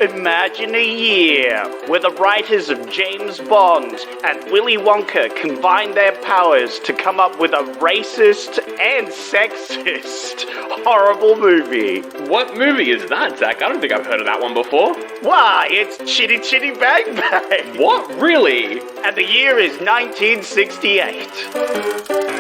Imagine a year where the writers of James Bond and Willy Wonka combine their powers to come up with a racist and sexist horrible movie. What movie is that, Zach? I don't think I've heard of that one before. Why, it's Chitty Chitty Bang Bang. What? Really? And the year is 1968.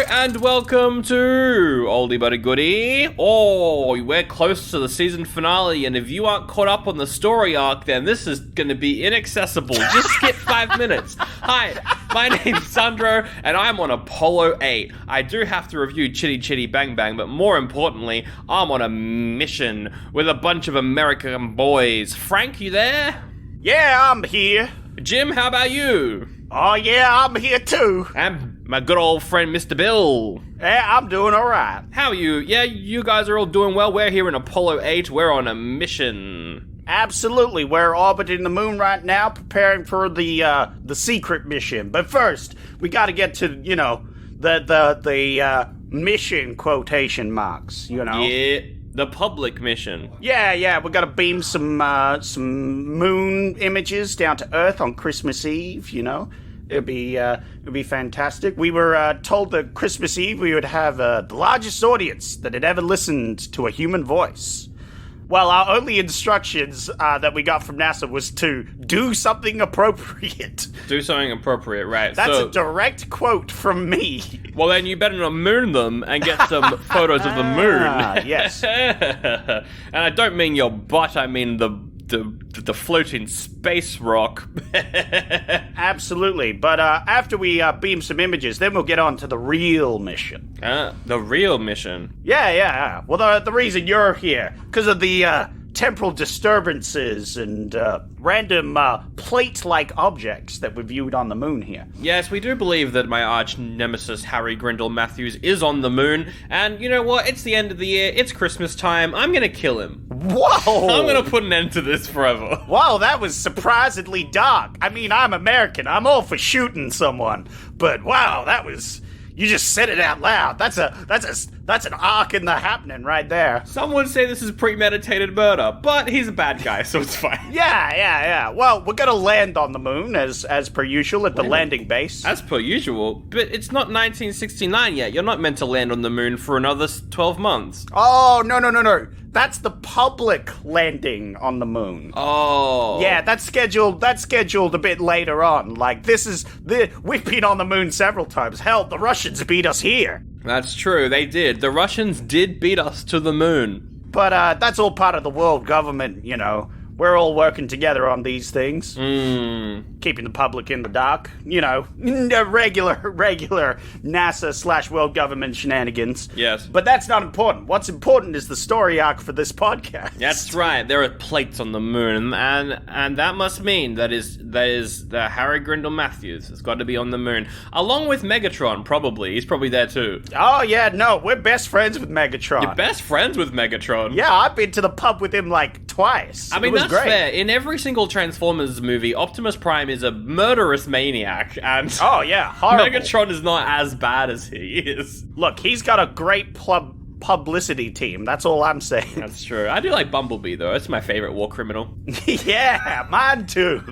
And welcome to Oldie But a Goodie. Oh, we're close to the season finale, and if you aren't caught up on the story arc, then this is going to be inaccessible. Just skip 5 minutes. Hi, my name's Sandro, and I'm on Apollo 8. I do have to review Chitty Chitty Bang Bang, but more importantly, I'm on a mission with a bunch of American boys. Frank, you there? Yeah, I'm here. Jim, how about you? Oh, yeah, I'm here too. And my good old friend, Mr. Bill. Yeah, I'm doing alright. How are you? Yeah, you guys are all doing well. We're here in Apollo 8. We're on a mission. Absolutely. We're orbiting the moon right now, preparing for the secret mission. But first, we gotta get to, the mission quotation marks, Yeah, the public mission. Yeah, we gotta beam some moon images down to Earth on Christmas Eve, It'd be fantastic. We were told that Christmas Eve we would have the largest audience that had ever listened to a human voice. Well, our only instructions that we got from NASA was to do something appropriate. Do something appropriate, right. That's a direct quote from me. Well, then you better not moon them and get some photos of the moon. Yes. And I don't mean your butt, I mean the floating space rock. Absolutely. But after we beam some images, then we'll get on to the real mission. The real mission? Yeah. Well, the reason you're here, because of the temporal disturbances and random plate-like objects that we viewed on the moon here. Yes, we do believe that my arch-nemesis Harry Grindle Matthews is on the moon, and you know what? It's the end of the year, it's Christmas time, I'm gonna kill him. Whoa! I'm gonna put an end to this forever. Wow, that was surprisingly dark. I mean, I'm American, I'm all for shooting someone, but wow, that was... You just said it out loud. That's an arc in the happening right there. Some would say this is premeditated murder, but he's a bad guy, so it's fine. Yeah. Well, we're gonna land on the moon as per usual at the landing base. As per usual, but it's not 1969 yet. You're not meant to land on the moon for another 12 months. Oh, no. That's the public landing on the moon. Oh. Yeah, that's scheduled a bit later on. Like, we've been on the moon several times. Hell, the Russians beat us here. That's true, they did. The Russians did beat us to the moon. But that's all part of the world government, We're all working together on these things. Keeping the public in the dark. Regular NASA/world government shenanigans. Yes. But that's not important. What's important is the story arc for this podcast. That's right. There are plates on the moon, and that must mean that is the Harry Grindle Matthews has got to be on the moon. Along with Megatron, probably. He's probably there too. Oh, yeah, no. We're best friends with Megatron. You're best friends with Megatron? Yeah, I've been to the pub with him, twice. I mean, that's great. Fair. In every single Transformers movie, Optimus Prime is a murderous maniac, and oh yeah, horrible. Megatron is not as bad as he is. Look, he's got a great publicity team. That's all I'm saying. That's true. I do like Bumblebee though. It's my favorite war criminal. Yeah, mine too.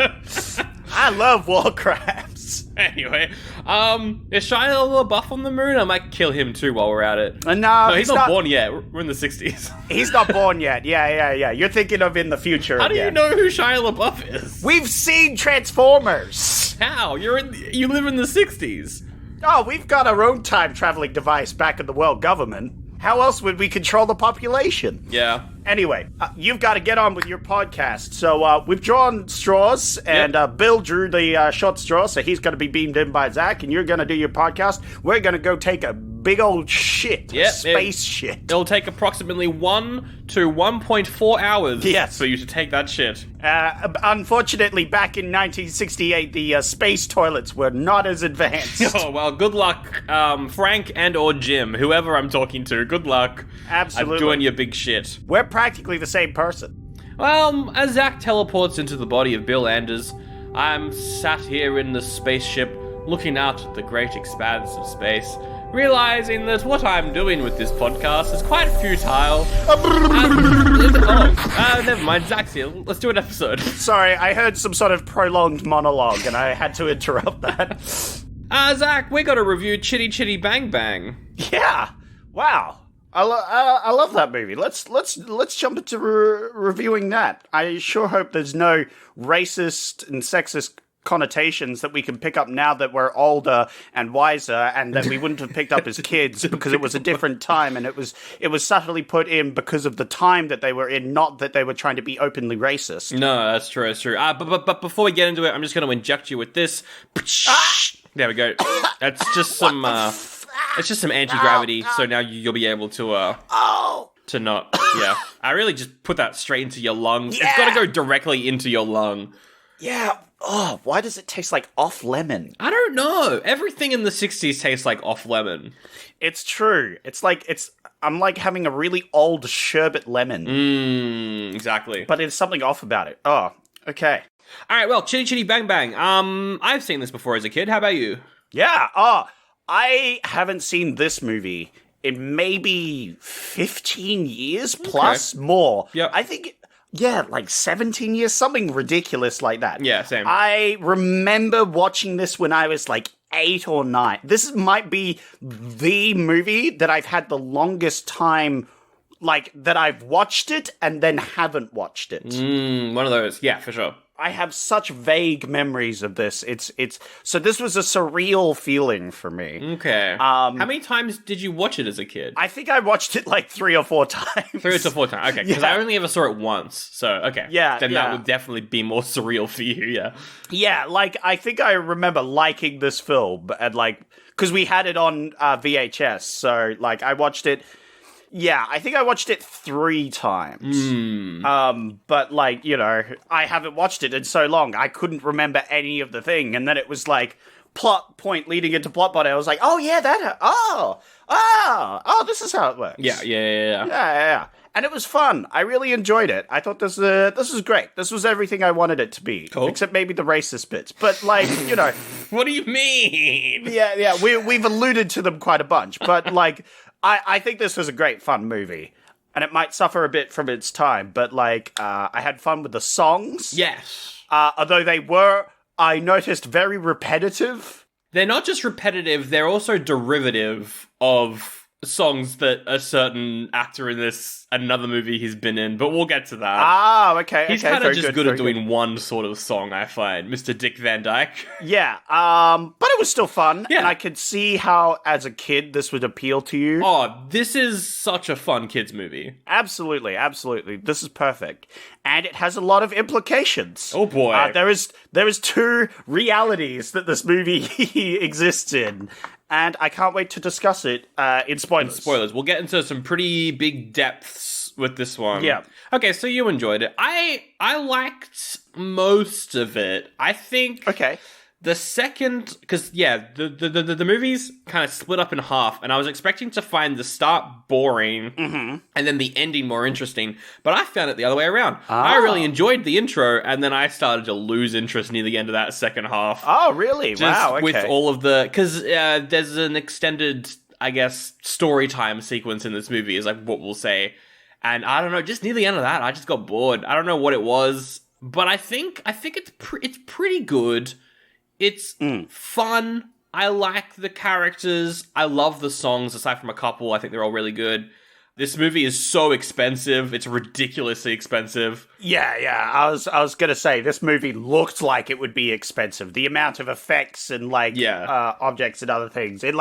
I love war crimes. Anyway, is Shia LaBeouf on the moon? I might kill him too while we're at it. No, he's not born yet. We're in the 60s. He's not born yet. Yeah. You're thinking of in the future. How do you know who Shia LaBeouf is? We've seen Transformers. How? You live in the 60s. Oh, we've got our own time-traveling device back in the world government. How else would we control the population? Yeah. Anyway, you've got to get on with your podcast. So we've drawn straws, and Bill drew the short straw, so he's going to be beamed in by Zach, and you're going to do your podcast. We're going to go take a big old shit. Yep, Space shit. It'll take approximately 1 to 1.4 hours for you to take that shit. Unfortunately, back in 1968, the space toilets were not as advanced. Oh, well, good luck, Frank and or Jim, whoever I'm talking to. Good luck. Absolutely. At doing your big shit. We're practically the same person. Well, as Zach teleports into the body of Bill Anders, I'm sat here in the spaceship, looking out at the great expanse of space, realizing that what I'm doing with this podcast is quite futile. Never mind, Zach's here. Let's do an episode. Sorry, I heard some sort of prolonged monologue, and I had to interrupt that. Zach, we got to review Chitty Chitty Bang Bang. Yeah. Wow. I love that movie. Let's jump into reviewing that. I sure hope there's no racist and sexist connotations that we can pick up now that we're older and wiser, and that we wouldn't have picked up as kids because it was a different time, and it was subtly put in because of the time that they were in, not that they were trying to be openly racist. No, that's true. That's true. But before we get into it, I'm just going to inject you with this. There we go. That's just some. It's just some anti-gravity, so now you'll be able to to not. Yeah, I really just put that straight into your lungs. Yeah. It's got to go directly into your lung. Yeah. Oh, why does it taste like off lemon? I don't know. Everything in the 60s tastes like off lemon. It's true. I'm like having a really old sherbet lemon. Exactly. But there's something off about it. Oh, okay. All right, well, Chitty Chitty Bang Bang. I've seen this before as a kid. How about you? Yeah. I haven't seen this movie in maybe 15 years plus more. Yep. I think, like 17 years, something ridiculous like that. Yeah, same. I remember watching this when I was like 8 or 9. This might be the movie that I've had the longest time, like, that I've watched it and then haven't watched it. One of those. Yeah, for sure. I have such vague memories of this. So this was a surreal feeling for me. Okay. How many times did you watch it as a kid? I think I watched it like 3 or 4 times. 3 or 4 times. Okay, because I only ever saw it once. So, okay. Yeah, Then that would definitely be more surreal for you, yeah. Yeah, like, I think I remember liking this film, and like, because we had it on VHS, so, like, I watched it. Yeah, I think I watched it 3 times. But, like, you know, I haven't watched it in so long. I couldn't remember any of the thing. And then it was, like, plot point leading into plot point. I was like, oh, yeah, this is how it works. Yeah. And it was fun. I really enjoyed it. I thought this was great. This was everything I wanted it to be. Cool. Except maybe the racist bits. But, like, you know. What do you mean? Yeah, we've alluded to them quite a bunch. But, like, I think this was a great, fun movie. And it might suffer a bit from its time. But, like, I had fun with the songs. Yes. Although they were, I noticed, very repetitive. They're not just repetitive, they're also derivative of songs that a certain actor in another movie he's been in, but we'll get to that. Okay. He's kind of just good at doing one sort of song, I find. Mr. Dick Van Dyke. Yeah, but it was still fun, yeah. And I could see how, as a kid, this would appeal to you. Oh, this is such a fun kids movie. Absolutely. This is perfect. And it has a lot of implications. Oh boy. There is 2 realities that this movie exists in. And I can't wait to discuss it in spoilers. We'll get into some pretty big depths with this one. Yeah. Okay, so you enjoyed it. I liked most of it. I think... Okay. The second... Because, yeah, the movie's kind of split up in half, and I was expecting to find the start boring, and then the ending more interesting, but I found it the other way around. I really enjoyed the intro, and then I started to lose interest near the end of that second half. Oh, really? Wow, okay. With all of the... Because there's an extended, I guess, story time sequence in this movie, is like what we'll say. And I don't know, just near the end of that, I just got bored. I don't know what it was, but I think it's pretty good. It's fun. I like the characters. I love the songs, aside from a couple. I think they're all really good. This movie is so expensive. It's ridiculously expensive. Yeah. I was gonna say, this movie looked like it would be expensive. The amount of effects and objects and other things. It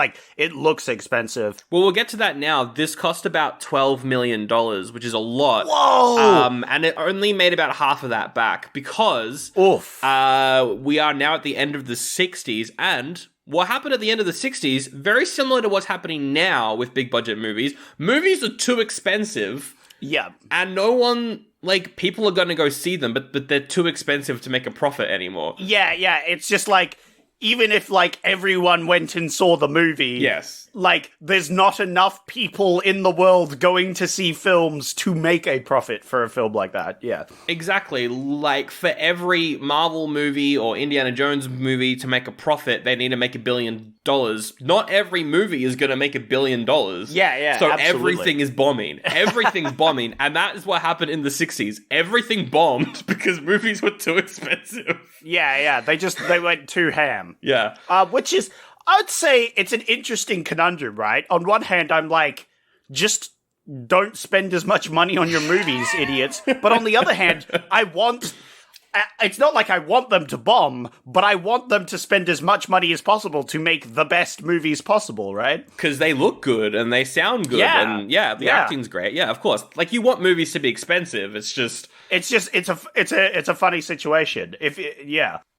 looks expensive. Well, we'll get to that now. This cost about $12 million, which is a lot. Whoa! And it only made about half of that back because Oof. we are now at the end of the 60s, and what happened at the end of the 60s, very similar to what's happening now with big budget movies. Movies are too expensive. Yeah. And no one, like, people are going to go see them, but they're too expensive to make a profit anymore. Yeah. It's just like, even if, like, everyone went and saw the movie. Yes. Like, there's not enough people in the world going to see films to make a profit for a film like that. Yeah. Exactly. Like, for every Marvel movie or Indiana Jones movie to make a profit, they need to make $1 billion. Not every movie is going to make $1 billion. Yeah, so absolutely. everything is bombing. Everything's bombing. And that is what happened in the 60s. Everything bombed because movies were too expensive. Yeah. They went too ham. Yeah. Which is, I'd say it's an interesting conundrum, right? On one hand, I'm like, just don't spend as much money on your movies, idiots. But on the other hand, it's not like I want them to bomb, but I want them to spend as much money as possible to make the best movies possible, right? Because they look good and they sound good. Yeah. And the acting's great. Yeah, of course. Like, you want movies to be expensive. It's a funny situation.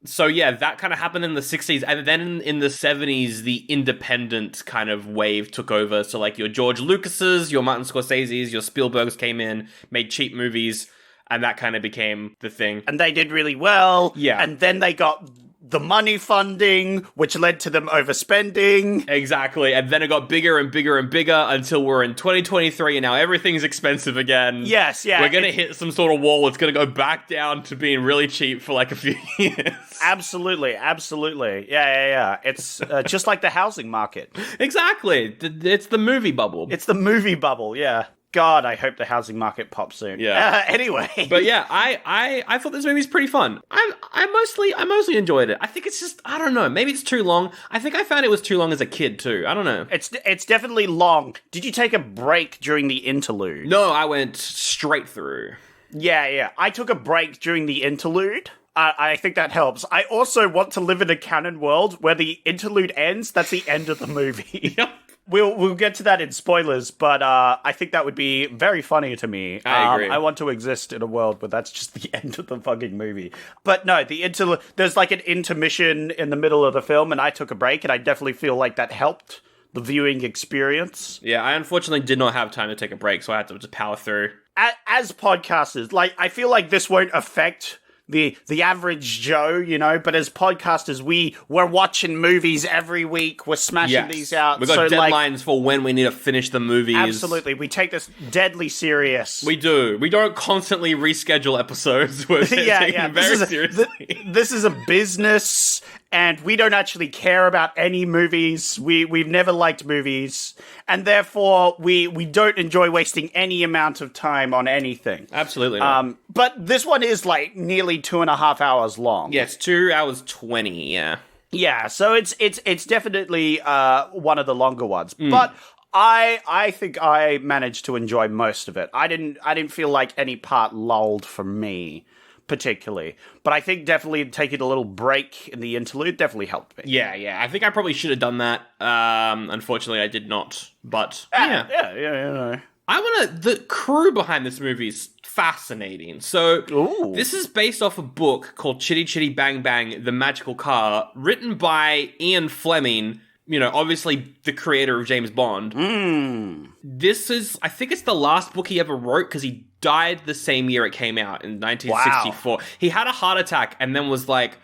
So yeah, that kind of happened in the 60s, and then in the 70s, the independent kind of wave took over. So like your George Lucas's, your Martin Scorsese's, your Spielberg's came in, made cheap movies, and that kind of became the thing. And they did really well. Yeah. And then they got the money funding, which led to them overspending. Exactly. And then it got bigger and bigger and bigger until we're in 2023 and now everything's expensive again. Yes, yeah. We're going to hit some sort of wall. It's going to go back down to being really cheap for like a few years. Absolutely. Yeah. It's just like the housing market. Exactly. It's the movie bubble. It's the movie bubble, yeah. God, I hope the housing market pops soon. Yeah. Anyway. But yeah, I thought this movie's pretty fun. I mostly enjoyed it. I think it's just, I don't know, maybe it's too long. I think I found it was too long as a kid too. I don't know. It's definitely long. Did you take a break during the interlude? No, I went straight through. Yeah. I took a break during the interlude. I think that helps. I also want to live in a canon world where the interlude ends. That's the end of the movie. Yep. We'll get to that in spoilers, but I think that would be very funny to me. I agree. I want to exist in a world where that's just the end of the fucking movie. But no, there's like an intermission in the middle of the film, and I took a break, and I definitely feel like that helped the viewing experience. Yeah, I unfortunately did not have time to take a break, so I had to just power through. As podcasters, like, I feel like this won't affect the average Joe, you know, but as podcasters, we're watching movies every week. We're smashing these out. We've got deadlines for when we need to finish the movies. Absolutely. We take this deadly serious. We do. We don't constantly reschedule episodes. We're taking them very seriously. This is a business, and we don't actually care about any movies. We've never liked movies, and therefore we don't enjoy wasting any amount of time on anything. Absolutely not. But this one is like nearly 2.5 hours long. Yeah, it's 2 hours 20, yeah. Yeah, so it's definitely one of the longer ones. But I think I managed to enjoy most of it. I didn't feel like any part lulled for me particularly. But I think definitely taking a little break in the interlude definitely helped me. Yeah. I think I probably should have done that. Unfortunately, I did not. But Yeah. The crew behind this movie is fascinating. So, This is based off a book called Chitty Chitty Bang Bang, The Magical Car, written by Ian Fleming, you know, obviously the creator of James Bond. This is, I think it's the last book he ever wrote, because he died the same year it came out, in 1964. Wow. He had a heart attack and then was like,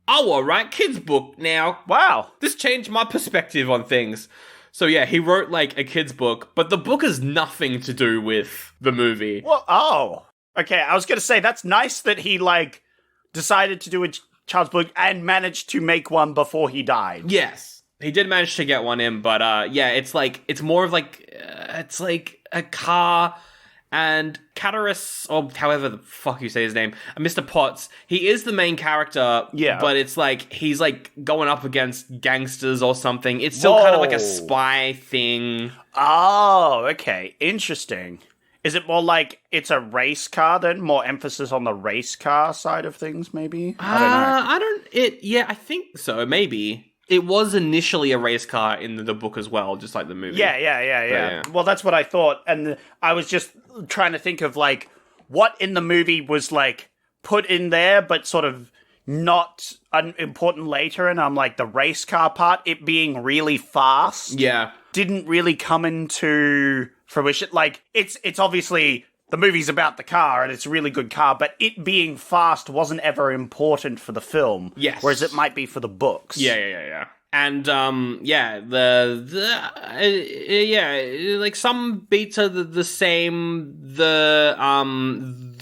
I will write kids' book now. Wow. This changed my perspective on things. So yeah, he wrote like a kid's book, but the book has nothing to do with the movie. Well, okay. I was going to say, that's nice that he like decided to do a child's book and managed to make one before he died. Yes, he did manage to get one in, but it's more of like, it's like a car. And Cataris, or however the fuck you say his name, Mr. Potts, he is the main character, but it's like, he's like going up against gangsters or something. It's still kind of like a spy thing. Oh, okay. Interesting. Is it more like it's a race car then? More emphasis on the race car side of things, maybe? I don't know. I think so, maybe. It was initially a race car in the book as well, just like the movie. Yeah. Well, that's what I thought. And I was just trying to think of, like, what in the movie was, like, put in there, but sort of not important later, and I'm like, the race car part, it being really fast, didn't really come into fruition. Like, it's obviously, the movie's about the car, and it's a really good car, but it being fast wasn't ever important for the film. Yes. Whereas it might be for the books. Yeah. And like some beats are the same. The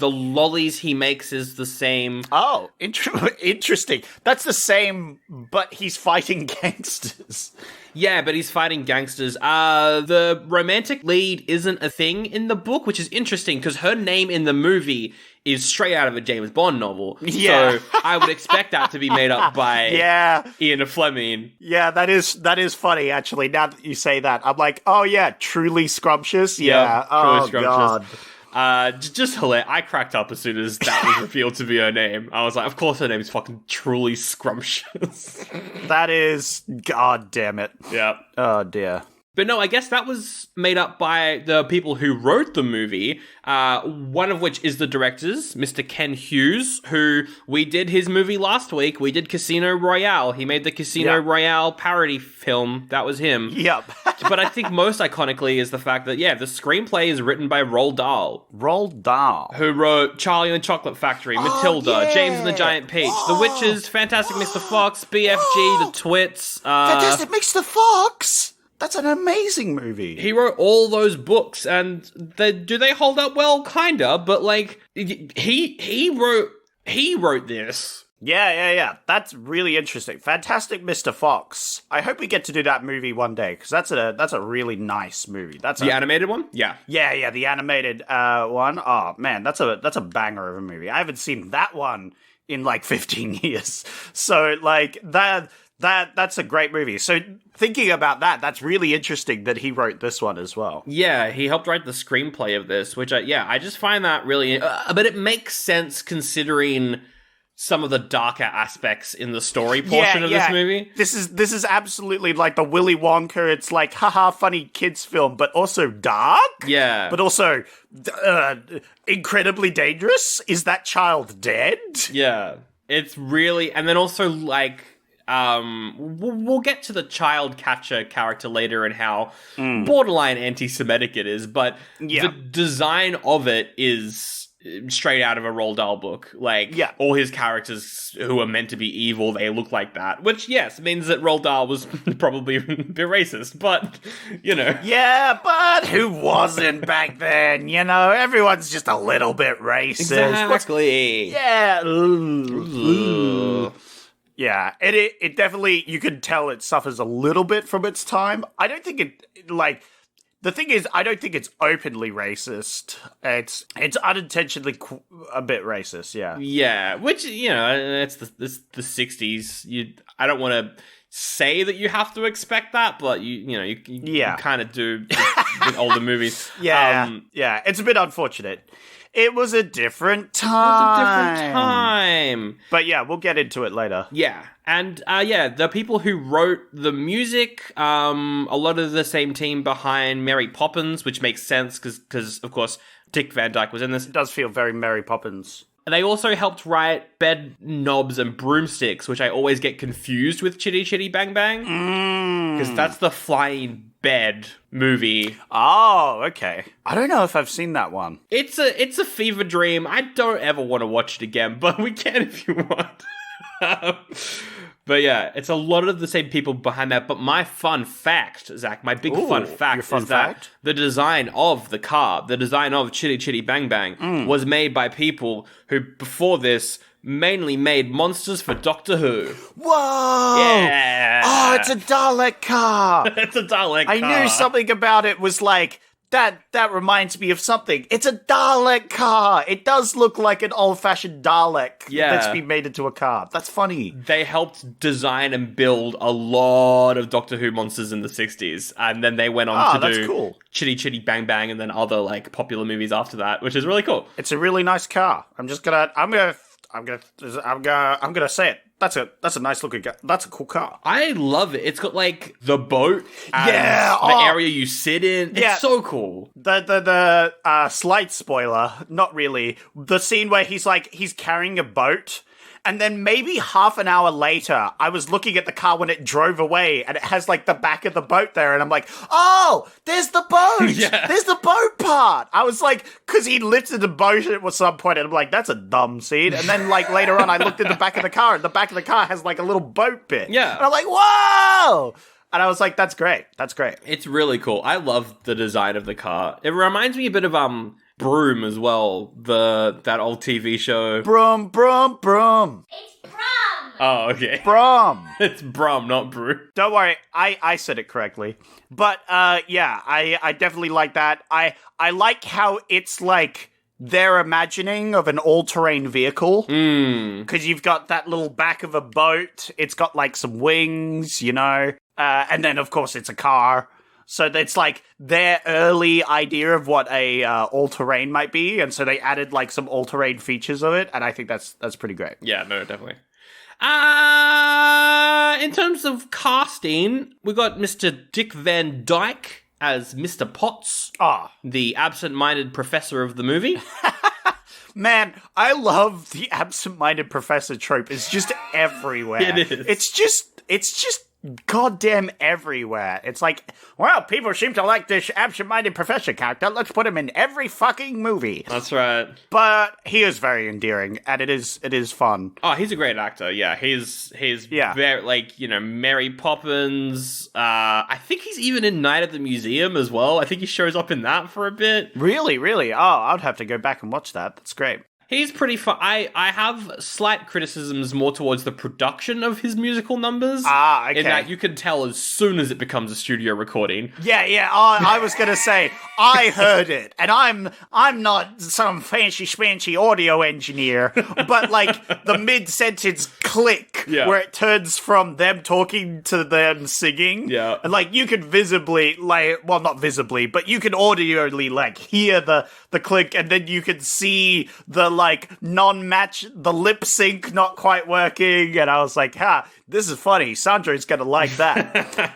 lollies he makes is the same. Oh, interesting. That's the same, but he's fighting gangsters. Yeah, but he's fighting gangsters. The romantic lead isn't a thing in the book, which is interesting because her name in the movie is straight out of a James Bond novel. Yeah. So I would expect that to be made up by Ian Fleming. Yeah, that is funny, actually. Now that you say that, I'm like, oh yeah, truly scrumptious. Yeah. Oh, God. Just hilarious. I cracked up as soon as that was revealed to be her name. I was like, of course her name is fucking truly scrumptious. That is, God damn it. Yeah. Oh dear. But no, I guess that was made up by the people who wrote the movie, one of which is the directors, Mr. Ken Hughes, who we did his movie last week. We did Casino Royale. He made the Casino Royale parody film. That was him. Yep. But I think most iconically is the fact that, the screenplay is written by Roald Dahl. Roald Dahl. Who wrote Charlie and the Chocolate Factory, Matilda, James and the Giant Peach, The Witches, Fantastic Mr. Fox, BFG, The Twits. Fantastic Mr. Fox! That's an amazing movie. He wrote all those books, and do they hold up? Well, kinda, but like he wrote this. Yeah. That's really interesting. Fantastic Mr. Fox. I hope we get to do that movie one day, because that's a really nice movie. That's the animated one. Yeah, the animated one. Oh man, that's a banger of a movie. I haven't seen that one in like 15 years. So like that's a great movie. So thinking about that, that's really interesting that he wrote this one as well. Yeah, he helped write the screenplay of this, which I just find that really... but it makes sense considering some of the darker aspects in the story portion of this movie. This is absolutely like the Willy Wonka, it's like, haha, funny kids film, but also dark? Yeah. But also incredibly dangerous? Is that child dead? Yeah. It's really... And then also, like... we'll get to the child catcher character later and how borderline anti-Semitic it is, but the design of it is straight out of a Roald Dahl book. Like, all his characters who are meant to be evil, they look like that. Which, yes, means that Roald Dahl was probably a bit racist, but, Yeah, but who wasn't back then, Everyone's just a little bit racist. Exactly. Yeah. Ooh. Yeah, it definitely, you can tell it suffers a little bit from its time. I don't think the thing is, I don't think it's openly racist. It's unintentionally a bit racist, yeah. Yeah, which, it's the 60s. I don't want to say that you have to expect that, but you kind of do with older movies. Yeah, it's a bit unfortunate. It was a different time. But yeah, we'll get into it later. Yeah. And the people who wrote the music, a lot of the same team behind Mary Poppins, which makes sense because of course, Dick Van Dyke was in this. It does feel very Mary Poppins. They also helped write Bed Knobs and Broomsticks, which I always get confused with Chitty Chitty Bang Bang. Because that's the flying bed movie. Oh, okay. I don't know if I've seen that one. It's a fever dream. I don't ever want to watch it again, but we can if you want. But yeah, it's a lot of the same people behind that. But my fun fact, Zach, my big fun fact is that the design of the car, the design of Chitty Chitty Bang Bang was made by people who, before this, mainly made monsters for Doctor Who. Whoa! Yeah! Oh, it's a Dalek car! It's a Dalek car. I knew something about it was like, that reminds me of something. It's a Dalek car! It does look like an old-fashioned Dalek that's been made into a car. That's funny. They helped design and build a lot of Doctor Who monsters in the 60s, and then they went on to do Chitty Chitty Bang Bang and then other like popular movies after that, which is really cool. It's a really nice car. I'm gonna say it. That's a nice looking car. That's a cool car. I love it. It's got like the boat and the area you sit in. It's so cool. The slight spoiler, not really. The scene where he's carrying a boat And then maybe half an hour later, I was looking at the car when it drove away, and it has like the back of the boat there, and I'm like, oh, there's the boat! Yeah. There's the boat part! I was like, because he lifted the boat at some point, and I'm like, that's a dumb scene. And then like later on, I looked at the back of the car, and the back of the car has like a little boat bit. Yeah. And I'm like, whoa! And I was like, that's great. That's great. It's really cool. I love the design of the car. It reminds me a bit of Broom as well, that old TV show. Brum, brum, brum. It's prom! Oh, okay. Brum. It's Brum, not Broom. Don't worry, I said it correctly. But yeah, I definitely like that. I like how it's like their imagining of an all-terrain vehicle. Because you've got that little back of a boat. It's got like some wings, you know. And then of course it's a car. So it's like their early idea of what a all-terrain might be, and so they added like some all-terrain features of it, and I think that's pretty great. Yeah, no, definitely. In terms of casting, we got Mr. Dick Van Dyke as Mr. Potts, the absent-minded professor of the movie. Man, I love the absent-minded professor trope. It's just everywhere. It is. It's just goddamn everywhere. It's like, well, people seem to like this absent-minded professor character. Let's put him in every fucking movie. That's right. But he is very endearing, and it is fun. Oh, he's a great actor. Yeah, he's very, like, you know, Mary Poppins. I think he's even in Night at the Museum as well. I think he shows up in that for a bit. Really? Oh, I'd have to go back and watch that. That's great. He's pretty fun. I have slight criticisms more towards the production of his musical numbers. Okay. In that you can tell as soon as it becomes a studio recording. Yeah. I was gonna say, I heard it, and I'm not some fancy schmancy audio engineer, but like the mid-sentence click where it turns from them talking to them singing. Yeah. And like you could visibly, like, well, not visibly, but you can audioly like hear the click, and then you can see the like non-match, the lip sync not quite working, and I was like, this is funny. Sandro's gonna like that.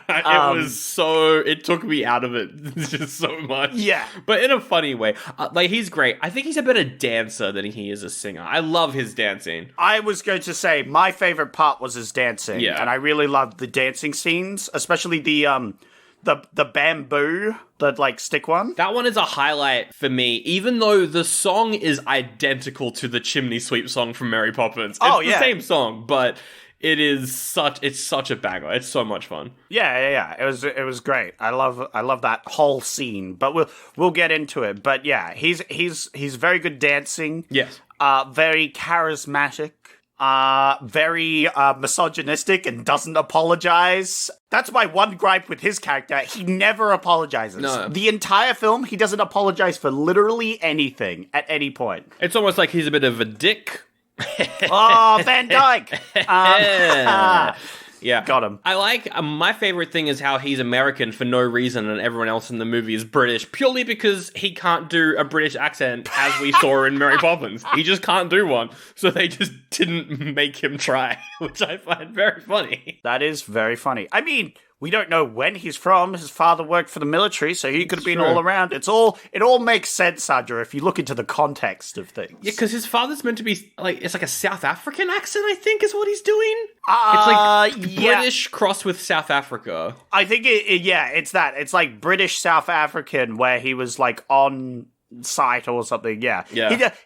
It took me out of it just so much. Yeah. But in a funny way. Like, he's great. I think he's a better dancer than he is a singer. I love his dancing. I was going to say, my favorite part was his dancing. Yeah. And I really loved the dancing scenes, especially the bamboo, the like stick one. That one is a highlight for me, even though the song is identical to the Chimney Sweep song from Mary Poppins. It's the same song, but it's such a banger. It's so much fun. Yeah. It was great. I love that whole scene. But we'll get into it. But yeah, he's very good dancing. Yes. Very charismatic. Very misogynistic and doesn't apologize. That's my one gripe with his character. He never apologizes. No. The entire film, he doesn't apologize for literally anything at any point. It's almost like he's a bit of a dick. Oh, Van Dyke! Yeah. Got him. I like, my favorite thing is how he's American for no reason and everyone else in the movie is British, purely because he can't do a British accent as we saw in Mary Poppins. He just can't do one. So they just didn't make him try, which I find very funny. That is very funny. I mean, we don't know when he's from. His father worked for the military, so he could have been all around. It all makes sense, Sandra, if you look into the context of things. Yeah, because his father's meant to be, like, it's like a South African accent, I think, is what he's doing. It's like British crossed with South Africa. I think, it's that. It's like British South African, where he was, like, on site or something, yeah.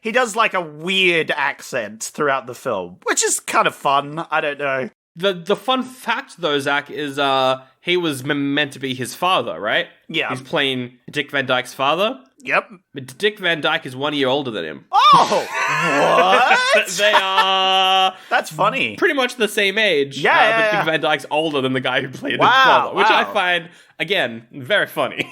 He does, like, a weird accent throughout the film, which is kind of fun. I don't know. The fun fact, though, Zach, is he was meant to be his father, right? Yeah. He's playing Dick Van Dyke's father. Yep. But Dick Van Dyke is 1 year older than him. Oh! What? They are... That's funny. Pretty much the same age. Yeah, but Dick Van Dyke's older than the guy who played his father, which I find, again, very funny.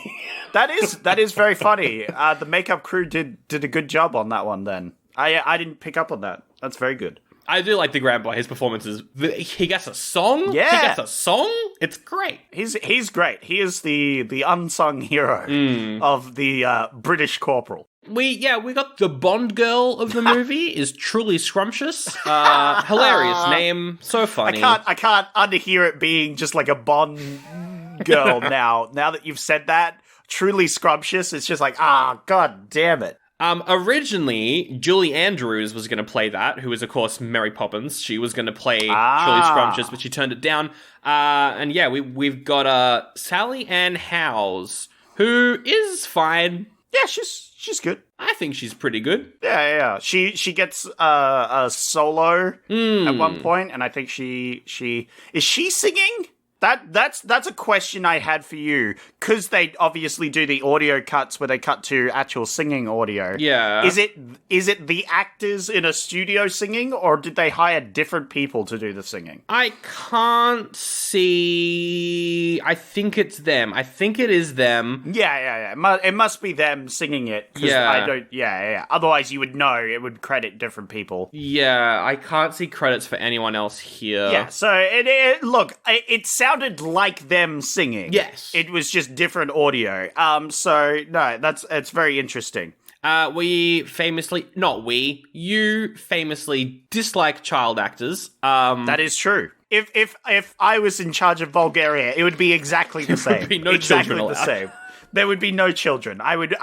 That is very funny. The makeup crew did a good job on that one then. I didn't pick up on that. That's very good. I do like the grandpa. His performances. He gets a song. Yeah, he gets a song. It's great. He's great. He is the unsung hero of the British corporal. We got the Bond girl of the movie is truly scrumptious. Hilarious name, so funny. I can't underhear it being just like a Bond girl now. Now that you've said that, truly scrumptious. It's just like god damn it. Originally, Julie Andrews was going to play that, who is, of course, Mary Poppins. She was going to play Shirley Scrumptious, but she turned it down. And yeah, we've got Sally Ann Howes, who is fine. Yeah, she's good. I think she's pretty good. Yeah. She gets a solo at one point, and I think she is she singing? That's a question I had for you, because they obviously do the audio cuts where they cut to actual singing audio. Yeah. Is it the actors in a studio singing, or did they hire different people to do the singing? I can't see. I think it's them. I think it is them. Yeah. It must be them singing it. Yeah. I don't. Yeah. Otherwise, you would know. It would credit different people. Yeah, I can't see credits for anyone else here. Yeah. So it sounded like them singing. Yes. It was just different audio. So no, it's very interesting. You famously dislike child actors. That is true. If I was in charge of Vulgaria, it would be exactly the same. There would be no exactly children the allowed. same. There would be no children. I would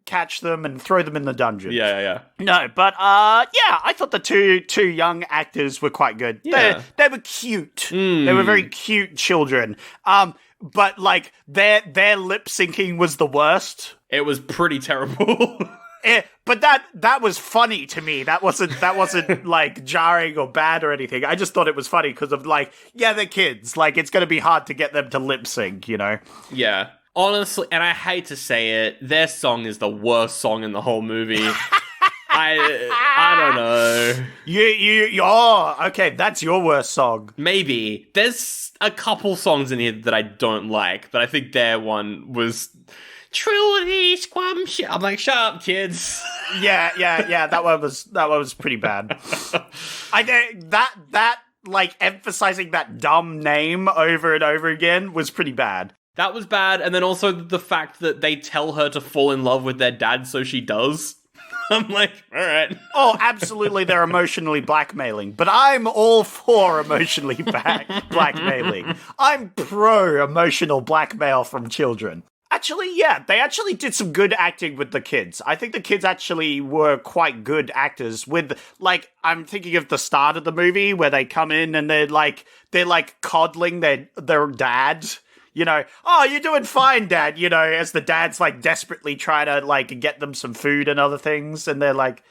catch them and throw them in the dungeon. Yeah. No, but I thought the two young actors were quite good. Yeah. They were cute. They were very cute children. But like their lip syncing was the worst. It was pretty terrible. But that was funny to me. That wasn't like jarring or bad or anything. I just thought it was funny because of like, yeah, they're kids. Like it's going to be hard to get them to lip sync, you know? Yeah. Honestly, and I hate to say it, their song is the worst song in the whole movie. I don't know. Okay, that's your worst song. Maybe. There's a couple songs in here that I don't like, but I think their one was truly scrumptious. I'm like, shut up, kids. Yeah. That one was pretty bad. I think that like emphasizing that dumb name over and over again was pretty bad. That was bad, and then also the fact that they tell her to fall in love with their dad, so she does. I'm like, all right. Oh, absolutely, they're emotionally blackmailing, but I'm all for emotionally blackmailing. I'm pro emotional blackmail from children. Actually, yeah, they actually did some good acting with the kids. I think the kids actually were quite good actors with, like, I'm thinking of the start of the movie where they come in and they're coddling their dad. You know, oh, you're doing fine, Dad, you know, as the dad's, like, desperately trying to, like, get them some food and other things, and they're like,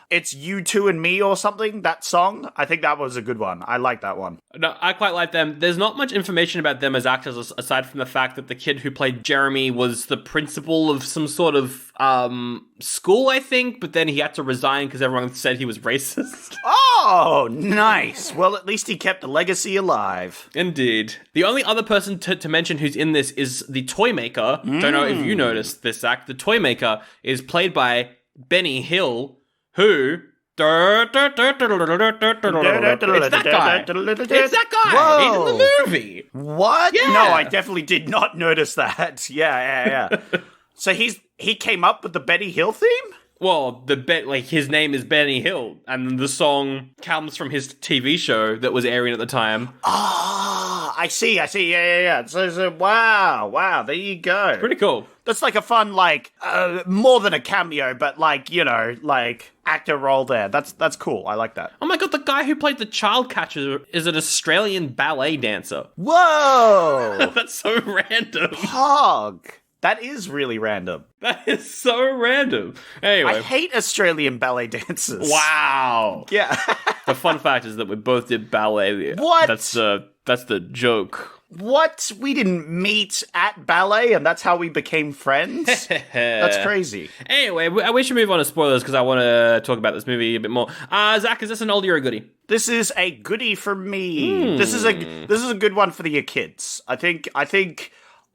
it's You, Two, and Me or something, that song. I think that was a good one. I like that one. No, I quite like them. There's not much information about them as actors, aside from the fact that the kid who played Jeremy was the principal of some sort of school, I think, but then he had to resign because everyone said he was racist. Oh, nice. Well, at least he kept the legacy alive. Indeed. The only other person to mention who's in this is the toy maker. Don't know if you noticed this, Zach. The toy maker is played by Benny Hill, who... It's that guy. It's that guy. Whoa. He's in the movie. What? Yeah. No, I definitely did not notice that. Yeah. So he came up with the Benny Hill theme? Well, his name is Benny Hill, and the song comes from his TV show that was airing at the time. Ah, I see. Yeah. So wow, there you go. Pretty cool. That's like a fun, like, more than a cameo, but like, you know, like, actor role there. That's cool. I like that. Oh my god, the guy who played the child catcher is an Australian ballet dancer. Whoa! That's so random. Hog. That is really random. That is so random. Anyway. I hate Australian ballet dancers. Wow. Yeah. The fun fact is that we both did ballet. What? That's the joke. What? We didn't meet at ballet and that's how we became friends? That's crazy. Anyway, we should move on to spoilers because I want to talk about this movie a bit more. Zach, is this an oldie or a goodie? This is a goodie for me. This is a good one for the kids. I think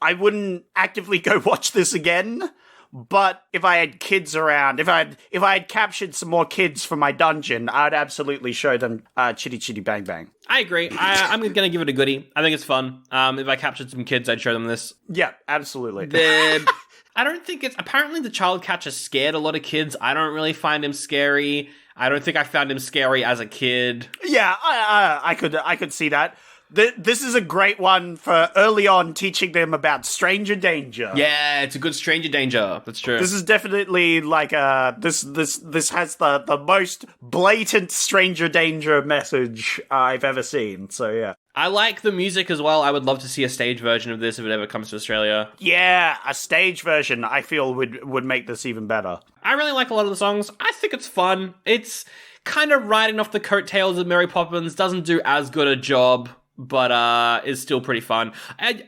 I wouldn't actively go watch this again, but if I had kids around, if I had captured some more kids for my dungeon, I'd absolutely show them Chitty Chitty Bang Bang. I agree. I'm going to give it a goodie. I think it's fun. If I captured some kids, I'd show them this. Yeah, absolutely. I don't think it's... Apparently the child catcher scared a lot of kids. I don't really find him scary. I don't think I found him scary as a kid. Yeah, I could see that. This is a great one for early on teaching them about stranger danger. Yeah, it's a good stranger danger. That's true. This is definitely like this has the most blatant stranger danger message I've ever seen. So yeah. I like the music as well. I would love to see a stage version of this if it ever comes to Australia. Yeah, a stage version I feel would make this even better. I really like a lot of the songs. I think it's fun. It's kind of riding off the coattails of Mary Poppins. Doesn't do as good a job, but is still pretty fun.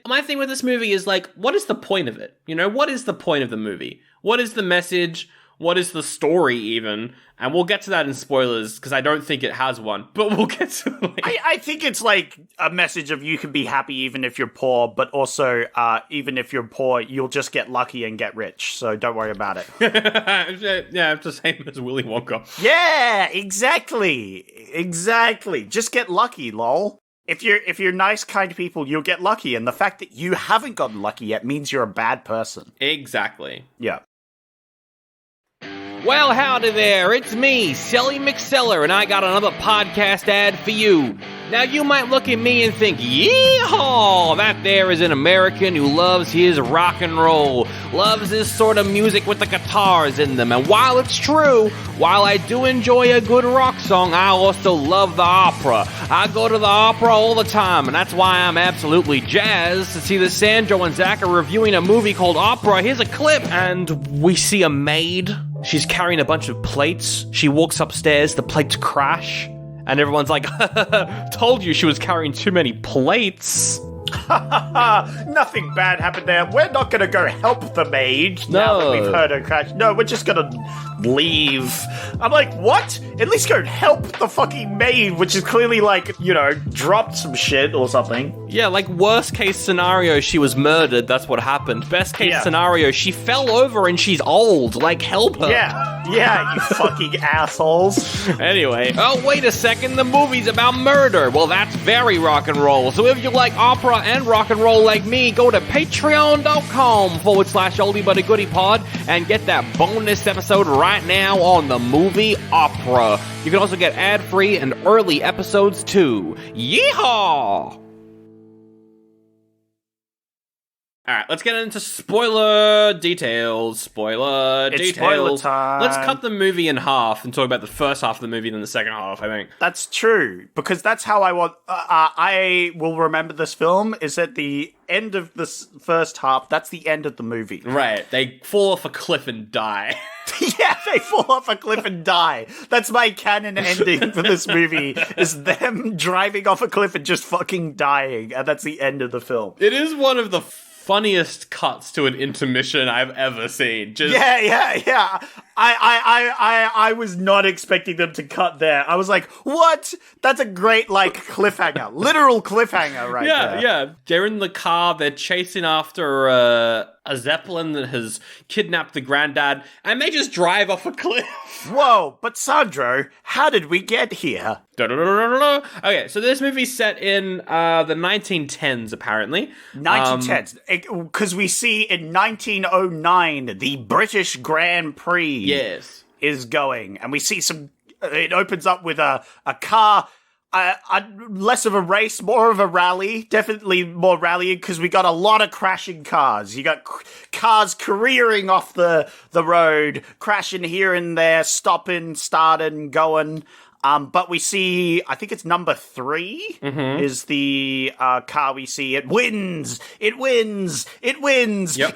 My thing with this movie is like, what is the point of it? You know, what is the point of the movie? What is the message? What is the story even? And we'll get to that in spoilers, because I don't think it has one, but we'll get to it. I think it's like a message of you can be happy even if you're poor, but also even if you're poor, you'll just get lucky and get rich, so don't worry about it. Yeah, it's the same as Willy Wonka. Yeah, exactly. Just get lucky, lol. If you're nice, kind people, you'll get lucky, and the fact that you haven't gotten lucky yet means you're a bad person. Exactly. Yeah. Well, howdy there, it's me, Selly McSeller, and I got another podcast ad for you. Now, you might look at me and think, yeehaw, that there is an American who loves his rock and roll, loves this sort of music with the guitars in them, and while it's true, while I do enjoy a good rock song, I also love the opera. I go to the opera all the time, and that's why I'm absolutely jazzed to see that Sandro and Zach are reviewing a movie called Opera. Here's a clip, and we see a maid. She's carrying a bunch of plates. She walks upstairs, the plates crash, and everyone's like, told you she was carrying too many plates. Nothing bad happened there. We're not gonna go help the maid now that we've heard her crash. No, we're just gonna leave. I'm like, what? At least go help the fucking maid, which is clearly like, dropped some shit or something. Yeah, like worst case scenario, she was murdered. That's what happened. Best case scenario, she fell over and she's old. Like, help her. Yeah, you fucking assholes. Anyway, oh, wait a second. The movie's about murder. Well, that's very rock and roll. So if you like opera and rock and roll like me, go to patreon.com/oldie-but-a-goodie-pod and get that bonus episode right now on the movie Opera. You can also get ad-free and early episodes too. Yeehaw! Alright, let's get into spoiler details. Spoiler It's details. spoiler time. Let's cut the movie in half and talk about the first half of the movie and then the second half, I think. That's true, because that's how I want... I will remember this film, is at the end of this first half, that's the end of the movie. Right, they fall off a cliff and die. Yeah, they fall off a cliff and die. That's my canon ending for this movie, is them driving off a cliff and just fucking dying, and that's the end of the film. It is one of the funniest cuts to an intermission I've ever seen. Just Yeah. I was not expecting them to cut there. I was like, what? That's a great, cliffhanger. Literal cliffhanger right there. Yeah. They're in the car, they're chasing after a Zeppelin that has kidnapped the granddad, and they just drive off a cliff. Whoa, but Sandro, how did we get here? Okay, so this movie's set in the 1910s, apparently. 1910s. Because we see in 1909, the British Grand Prix is going. And we see it opens up with a car, less of a race, more of a rally. Definitely more rallying, because we got a lot of crashing cars. You got cars careering off the road, crashing here and there, stopping, starting, going. But we see, I think it's number 3 is the car we see. It wins. Yep.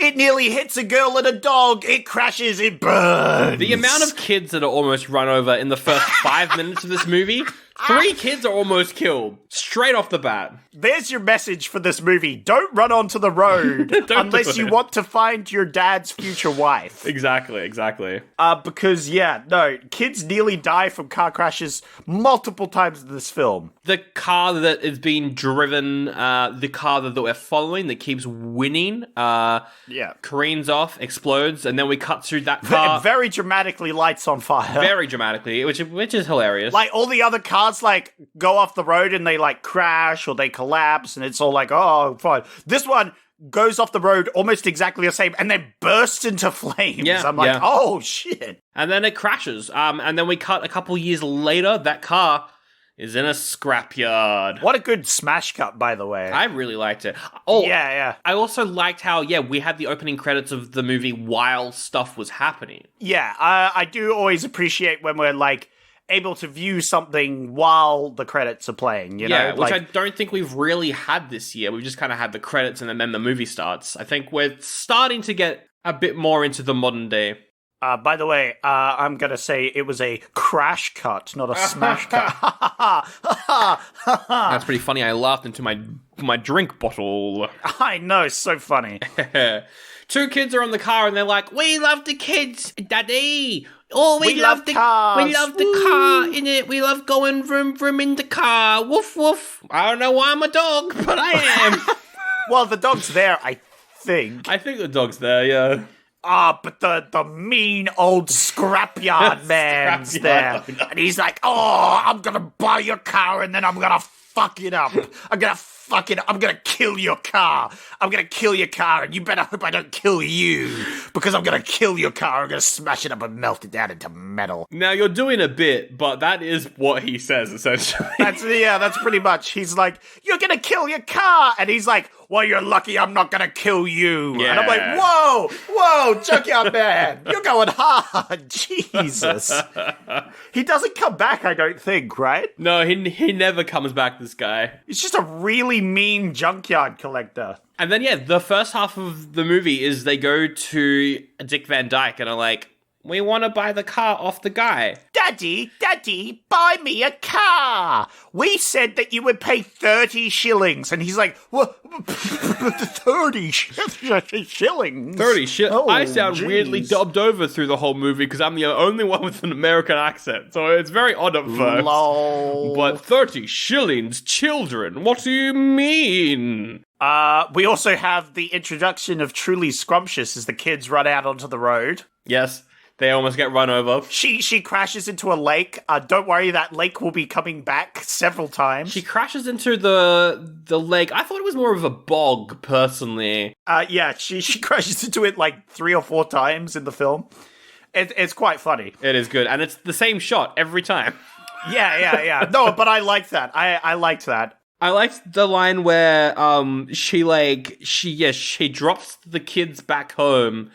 It nearly hits a girl and a dog. It crashes. It burns. The amount of kids that are almost run over in the first 5 minutes of this movie, 3 kids are almost killed. Straight off the bat. There's your message for this movie. Don't run onto the road unless you want to find your dad's future wife. Exactly. Because, kids nearly die from car crashes multiple times in this film. The car that is being driven, the car that we're following that keeps winning, careens off, explodes, and then we cut through that car. Very dramatically lights on fire. Very dramatically, which is hilarious. Like, all the other cars, go off the road and they, crash or they collapse, and it's all oh, fine. This one goes off the road almost exactly the same, and then bursts into flames. I'm like, oh, shit. And then it crashes. And then we cut a couple years later, that car is in a scrapyard. What a good smash cut, by the way. I really liked it. Oh, yeah. I also liked how, we had the opening credits of the movie while stuff was happening. Yeah, I do always appreciate when we're, like, able to view something while the credits are playing, you know? Yeah, which I don't think we've really had this year. We've just kind of had the credits and then the movie starts. I think we're starting to get a bit more into the modern day. By the way, I'm going to say it was a crash cut, not a smash cut. That's pretty funny. I laughed into my drink bottle. I know, so funny. Two kids are on the car and they're like, "We love the kids, Daddy. Oh, we love the cars. We love the car in it. We love going vroom vroom in the car. Woof woof. I don't know why I'm a dog, but I am." Well, the dog's there, I think. I think the dog's there, yeah. But the mean old scrapyard man's there. Oh, no. And he's like, "Oh, I'm gonna buy your car and then I'm gonna fuck it up. I'm gonna kill your car. I'm gonna kill your car and you better hope I don't kill you. Because I'm gonna kill your car. I'm gonna smash it up and melt it down into metal." Now, you're doing a bit, but that is what he says, essentially. That's pretty much. He's like, "You're gonna kill your car." And he's like, "Well, you're lucky I'm not gonna kill you." Yeah. And I'm like, whoa, Junkyard Man, you're going hard. Jesus. He doesn't come back, I don't think, right? No, he never comes back, this guy. He's just a really mean junkyard collector. And then, the first half of the movie is they go to Dick Van Dyke and are like, "We want to buy the car off the guy." Daddy, buy me a car. We said that you would pay 30 shillings. And he's like, "What? 30 shillings? 30 shit. Oh, I sound geez. weirdly dubbed over through the whole movie because I'm the only one with an American accent. So it's very odd at first. Lol. But 30 shillings, children, what do you mean? We also have the introduction of Truly Scrumptious as the kids run out onto the road. Yes, they almost get run over. She crashes into a lake. Don't worry, that lake will be coming back several times. She crashes into the lake. I thought it was more of a bog, personally. Yeah, she crashes into it like 3 or 4 times in the film. It's quite funny. It is good, and it's the same shot every time. Yeah. No, but I like that. I liked that. I liked the line where she drops the kids back home,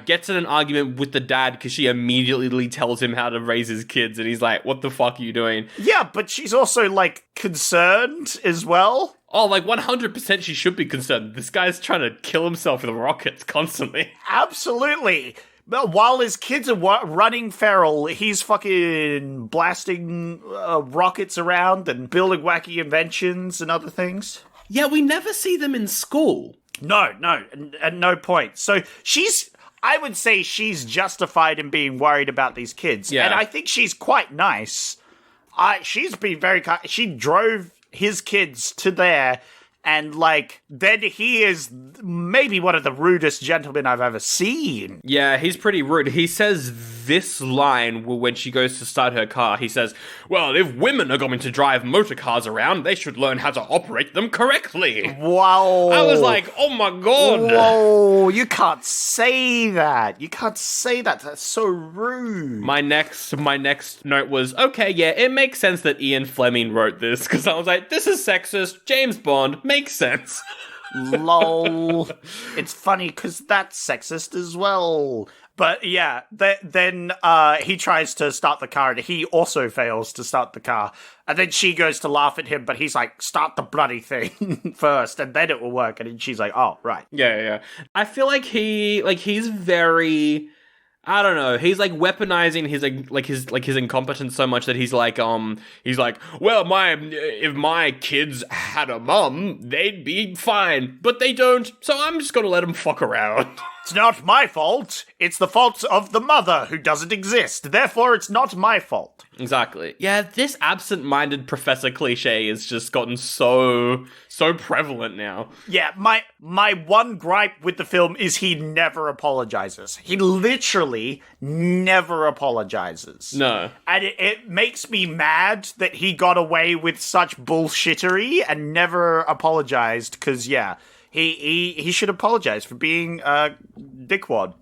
gets in an argument with the dad because she immediately tells him how to raise his kids, and he's like, "What the fuck are you doing?" Yeah, but she's also like concerned as well. Oh, like 100% she should be concerned. This guy's trying to kill himself with rockets constantly. Absolutely. But while his kids are running feral, he's fucking blasting rockets around and building wacky inventions and other things. Yeah, we never see them in school. No, at no point. So I would say she's justified in being worried about these kids. Yeah. And I think she's quite nice. She's been very kind. She drove his kids to there. And, like, then he is maybe one of the rudest gentlemen I've ever seen. Yeah, he's pretty rude. He says this line when she goes to start her car. He says, "Well, if women are going to drive motor cars around, they should learn how to operate them correctly." Wow. I was like, oh my god. Whoa, you can't say that. You can't say that. That's so rude. My next note was, okay, yeah, it makes sense that Ian Fleming wrote this, because I was like, this is sexist, James Bond, makes sense. Lol. It's funny because that's sexist as well. But yeah, then he tries to start the car and he also fails to start the car. And then she goes to laugh at him, but he's like, "Start the bloody thing first, and then it will work." And then she's like, "Oh, right." Yeah. I feel like he's very, I don't know, he's like weaponizing his incompetence so much that he's like, well, if my kids had a mum, they'd be fine, but they don't, so I'm just gonna let them fuck around. It's not my fault. It's the fault of the mother who doesn't exist. Therefore, it's not my fault. Exactly. Yeah, this absent-minded professor cliche has just gotten so prevalent now. Yeah, my one gripe with the film is he never apologizes. He literally never apologizes. No. And it makes me mad that he got away with such bullshittery and never apologized, because, yeah, he should apologize for being a dickwad.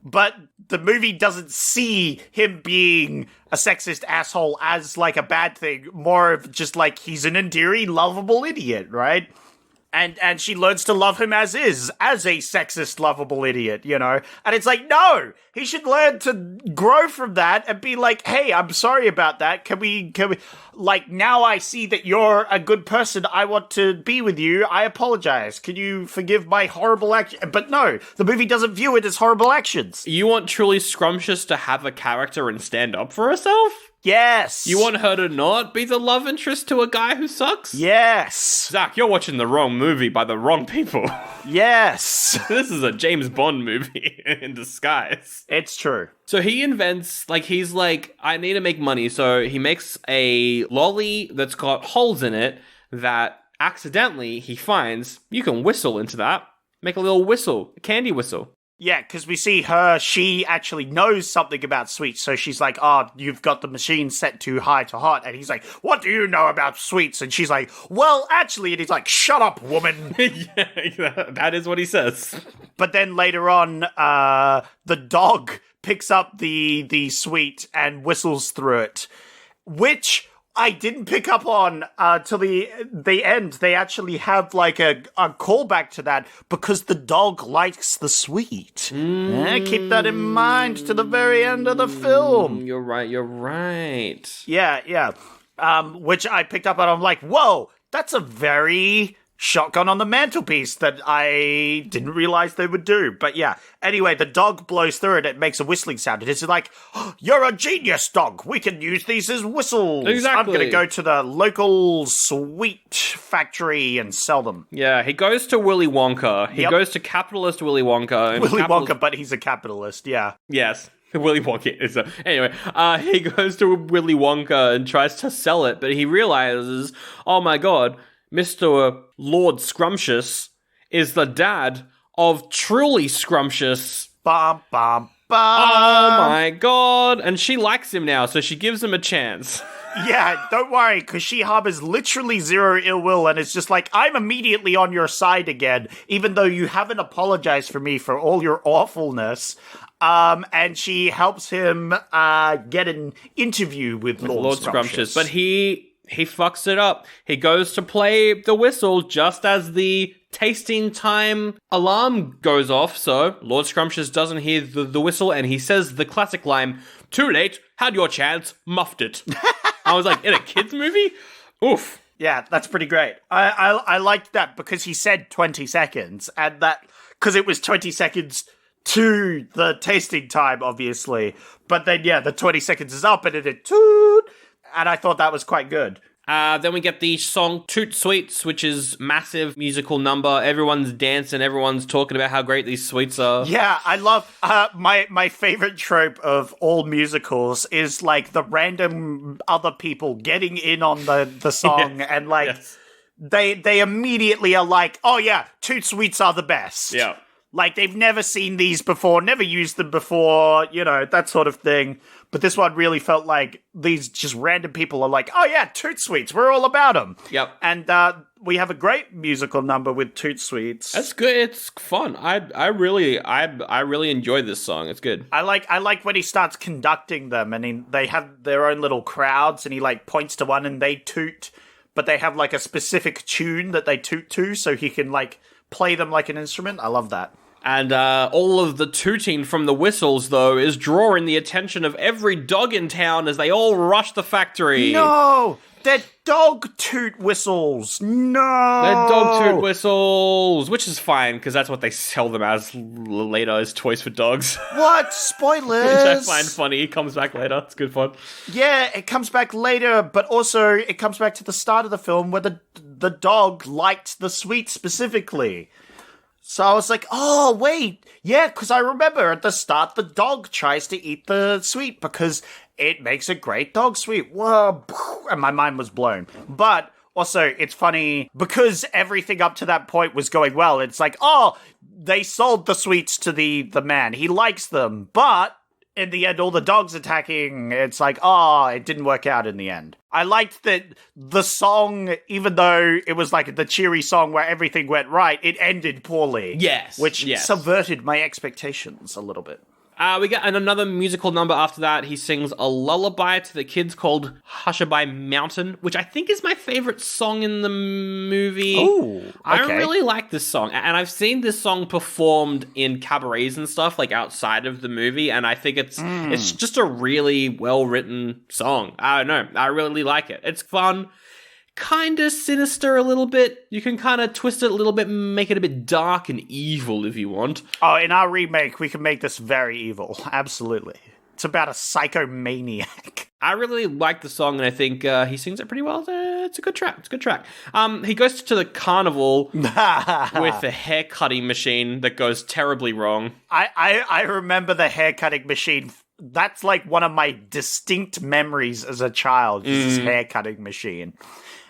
But the movie doesn't see him being a sexist asshole as like a bad thing, more of just like he's an endearing, lovable idiot, right? And she learns to love him as is, as a sexist, lovable idiot, you know? And it's like, no! He should learn to grow from that and be like, hey, I'm sorry about that. Can we, like, now I see that you're a good person. I want to be with you. I apologize. Can you forgive my horrible action? But no, the movie doesn't view it as horrible actions. You want Truly Scrumptious to have a character and stand up for herself? Yes. You want her to not be the love interest to a guy who sucks? Yes. Zach, you're watching the wrong movie by the wrong people. Yes. This is a James Bond movie in disguise. It's true. So he invents, like, he's like, I need to make money. So he makes a lolly that's got holes in it that accidentally he finds you can whistle into that. Make a little whistle, a candy whistle. Yeah, because we see she actually knows something about sweets, so she's like, oh, you've got the machine set too high to hot, and he's like, what do you know about sweets? And she's like, well, actually, and he's like, shut up, woman. Yeah, that is what he says. But then later on, the dog picks up the sweet and whistles through it, which I didn't pick up on till the end. They actually have like a callback to that because the dog likes the sweet. Keep that in mind to the very end of the film. You're right. Yeah. Which I picked up on. I'm like, whoa, that's a very shotgun on the mantelpiece that I didn't realize they would do. But yeah, anyway, the dog blows through it. It makes a whistling sound. And it's like, oh, you're a genius, dog. We can use these as whistles. Exactly. I'm going to go to the local sweet factory and sell them. Yeah, he goes to Willy Wonka. He goes to capitalist Willy Wonka. Wonka, but he's a capitalist, yeah. Yes. Willy Wonka is anyway, he goes to Willy Wonka and tries to sell it, but he realizes, oh my god, Mr. Lord Scrumptious is the dad of Truly Scrumptious. Bum, bum, bum. Oh my god. And she likes him now, so she gives him a chance. Yeah, don't worry, because she harbors literally zero ill will, and it's just like, I'm immediately on your side again, even though you haven't apologized for me for all your awfulness. And she helps him get an interview with Lord Scrumptious. But he fucks it up. He goes to play the whistle just as the tasting time alarm goes off, so Lord Scrumptious doesn't hear the whistle, and he says the classic line, too late, had your chance, muffed it. I was like, in a kid's movie? Oof. Yeah, that's pretty great. I liked that because he said 20 seconds, and that, because it was 20 seconds to the tasting time, obviously. But then, yeah, the 20 seconds is up, and it did toot, and I thought that was quite good. Then we get the song Toot Sweets, which is massive musical number. Everyone's dancing, everyone's talking about how great these sweets are. Yeah, I love, my favorite trope of all musicals is, like, the random other people getting in on the song, yes. and, like, yes. they immediately are like, oh yeah, Toot Sweets are the best. Yeah. Like, they've never seen these before, never used them before, you know, that sort of thing. But this one really felt like these just random people are like, oh yeah, Toot Sweets, we're all about them. Yep. And we have a great musical number with Toot Sweets. That's good. It's fun. I really enjoy this song. It's good. I like when he starts conducting them, and they have their own little crowds, and he like points to one and they toot, but they have like a specific tune that they toot to, so he can like play them like an instrument. I love that. And all of the tooting from the whistles, though, is drawing the attention of every dog in town as they all rush the factory. No! They're dog toot whistles! No! They're dog toot whistles, which is fine, because that's what they sell them as later as toys for dogs. What? Spoilers! Which I find funny. It comes back later. It's good fun. Yeah, it comes back later, but also it comes back to the start of the film where the dog liked the sweet specifically. So I was like, oh, wait, yeah, because I remember at the start, the dog tries to eat the sweet because it makes a great dog sweet. Whoa, and my mind was blown. But also, it's funny because everything up to that point was going well. It's like, oh, they sold the sweets to the man. He likes them, but in the end, all the dogs attacking, it's like, oh, it didn't work out in the end. I liked that the song, even though it was like the cheery song where everything went right, it ended poorly. Yes. Which subverted my expectations a little bit. We get another musical number after that. He sings a lullaby to the kids called Hushabye Mountain, which I think is my favorite song in the movie. Ooh, okay. I really like this song, and I've seen this song performed in cabarets and stuff, like outside of the movie, and I think it's just a really well-written song. I don't know. I really like it. It's fun. Kind of sinister a little bit. You can kind of twist it a little bit, make it a bit dark and evil if you want. Oh, in our remake, we can make this very evil. Absolutely. It's about a psychomaniac. I really like the song, and I think he sings it pretty well. It's a good track. It's a good track. He goes to the carnival with a hair cutting machine that goes terribly wrong. I remember the hair cutting machine. That's like one of my distinct memories as a child, is this hair cutting machine.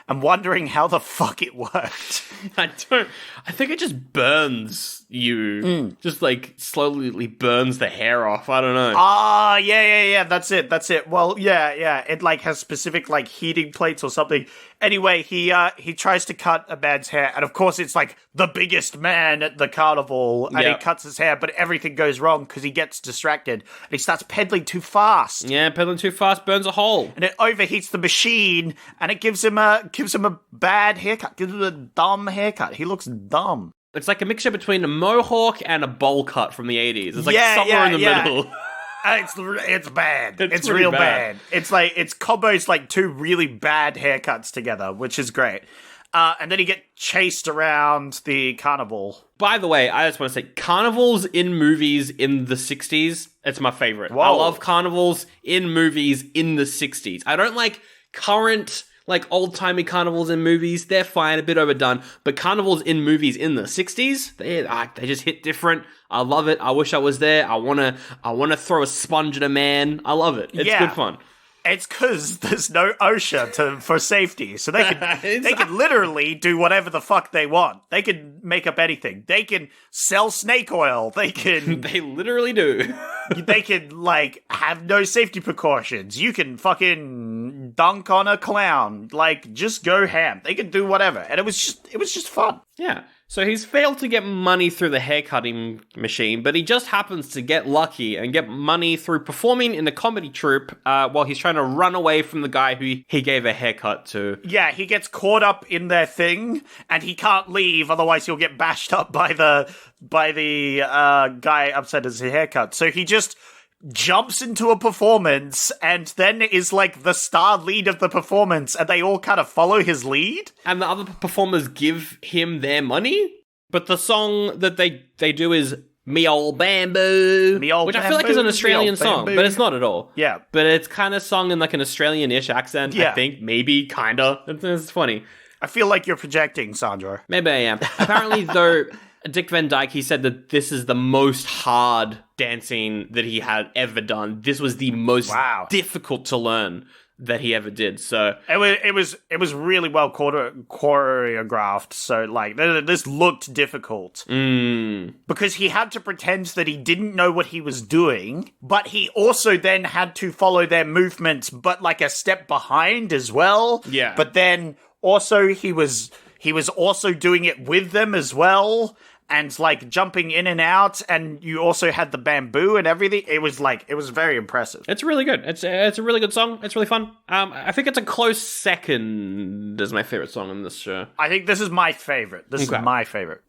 I'm wondering how the fuck it worked. I think it just burns you. Just like slowly burns the hair off. I don't know. Ah, yeah. That's it. Well, yeah. It like has specific like heating plates or something. Anyway, he tries to cut a man's hair, and of course it's like the biggest man at the carnival, and he cuts his hair, but everything goes wrong because he gets distracted and he starts pedaling too fast. Yeah, pedaling too fast burns a hole, and it overheats the machine, and it gives him a bad haircut, gives him a dumb haircut. He looks dumb. It's like a mixture between a mohawk and a bowl cut from the 80s. It's like somewhere in the middle. It's bad. It's pretty real bad. It's combos like two really bad haircuts together, which is great. And then he gets chased around the carnival. By the way, I just want to say, carnivals in movies in the 60s, it's my favorite. Whoa. I love carnivals in movies in the 60s. I don't like current, like old-timey carnivals in movies. They're fine, a bit overdone. But carnivals in movies in the 60s, they just hit different. I love it. I wish I was there. I wanna throw a sponge at a man. I love it. It's good fun. It's because there's no OSHA for safety, so they can literally do whatever the fuck they want. They can make up anything. They can sell snake oil. They literally do. They can like have no safety precautions. You can fucking dunk on a clown. Like just go ham. They can do whatever, and it was just fun. Yeah. So he's failed to get money through the haircutting machine, but he just happens to get lucky and get money through performing in a comedy troupe while he's trying to run away from the guy who he gave a haircut to. Yeah, he gets caught up in their thing, and he can't leave, otherwise he'll get bashed up by the guy upset his haircut. So he just jumps into a performance and then is like the star lead of the performance, and they all kind of follow his lead. And the other performers give him their money, but the song that they do is Me Ol' Bamboo, which I feel like is an Australian song, but it's not at all. Yeah. But it's kind of sung in like an Australian-ish accent, I think. Maybe, kind of. It's funny. I feel like you're projecting, Sandro. Maybe I am. Apparently, though, Dick Van Dyke, he said that this is the most hard dancing that he had ever done. This was the most difficult to learn that he ever did. So it was really well choreographed. So like this looked difficult because he had to pretend that he didn't know what he was doing, but he also then had to follow their movements, but like a step behind as well. Yeah, but then also he was also doing it with them as well. And like jumping in and out, and you also had the bamboo and everything. It was very impressive. It's really good. It's a really good song. It's really fun. I think it's a close second as my favorite song in this show. I think this is my favorite. This is my favorite.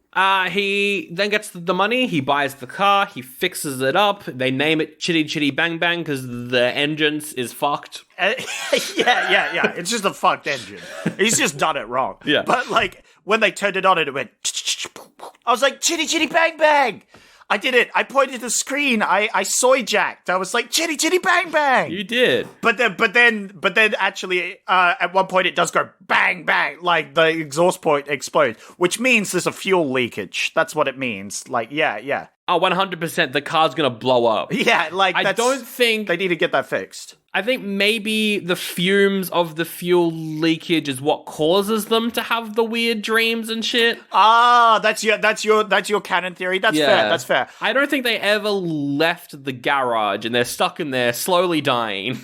He then gets the money, he buys the car, he fixes it up, they name it Chitty Chitty Bang Bang because the engine is fucked. Yeah. It's just a fucked engine. He's just done it wrong. Yeah. But like, when they turned it on, it went... I was like, Chitty Chitty Bang Bang! I did it. I pointed to the screen. I soy-jacked. I was like, Chitty Chitty Bang Bang! You did. But then actually, at one point it does go bang bang, like the exhaust port explodes, which means there's a fuel leakage. That's what it means. Like, yeah. Oh, 100%, the car's gonna blow up. Yeah, like, I don't think... They need to get that fixed. I think maybe the fumes of the fuel leakage is what causes them to have the weird dreams and shit. Ah, that's your canon theory. That's fair. I don't think they ever left the garage and they're stuck in there slowly dying.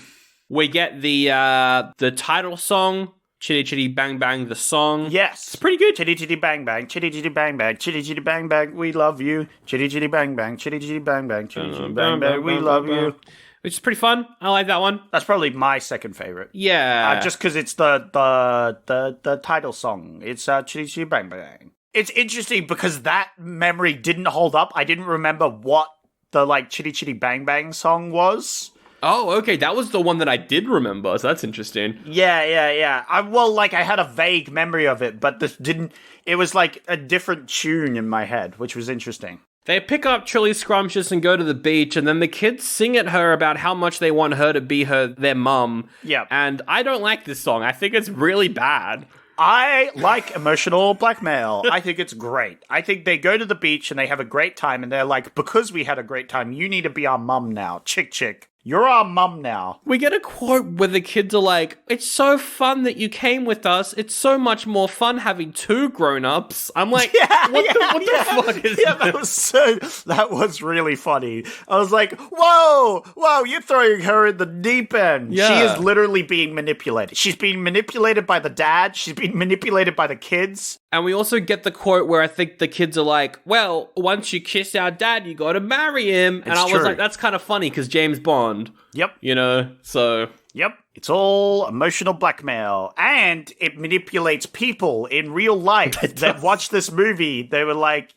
We get the title song Chitty Chitty Bang Bang, the song. Yes. It's pretty good. Chitty chitty bang bang, chitty chitty bang bang, chitty chitty bang bang, we love you. Chitty chitty bang bang, chitty chitty bang bang, chitty chitty bang bang, we love you. Which is pretty fun. I like that one. That's probably my second favorite. Yeah. Just because it's the title song. It's Chitty Chitty Bang Bang. It's interesting because that memory didn't hold up. I didn't remember what the Chitty Chitty Bang Bang song was. Oh, okay. That was the one that I did remember, so that's interesting. Yeah. I had a vague memory of it, but this didn't. It was like a different tune in my head, which was interesting. They pick up Trilly Scrumptious and go to the beach, and then the kids sing at her about how much they want her to be their mum. Yeah. And I don't like this song. I think it's really bad. I like emotional blackmail. I think it's great. I think they go to the beach and they have a great time, and they're like, because we had a great time, you need to be our mum now. Chick. You're our mum now. We get a quote where the kids are like, it's so fun that you came with us. It's so much more fun having two grown-ups. I'm like, what the fuck is this? That was really funny. I was like, whoa, you're throwing her in the deep end. Yeah. She is literally being manipulated. She's being manipulated by the dad. She's being manipulated by the kids. And we also get the quote where I think the kids are like, well, once you kiss our dad, you got to marry him. And I was like, that's kind of funny because James Bond. Yep. You know, so. Yep. It's all emotional blackmail. And it manipulates people in real life that watch this movie. They were like,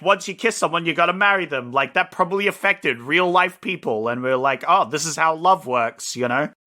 once you kiss someone, you got to marry them. Like, that probably affected real life people. And we're like, oh, this is how love works,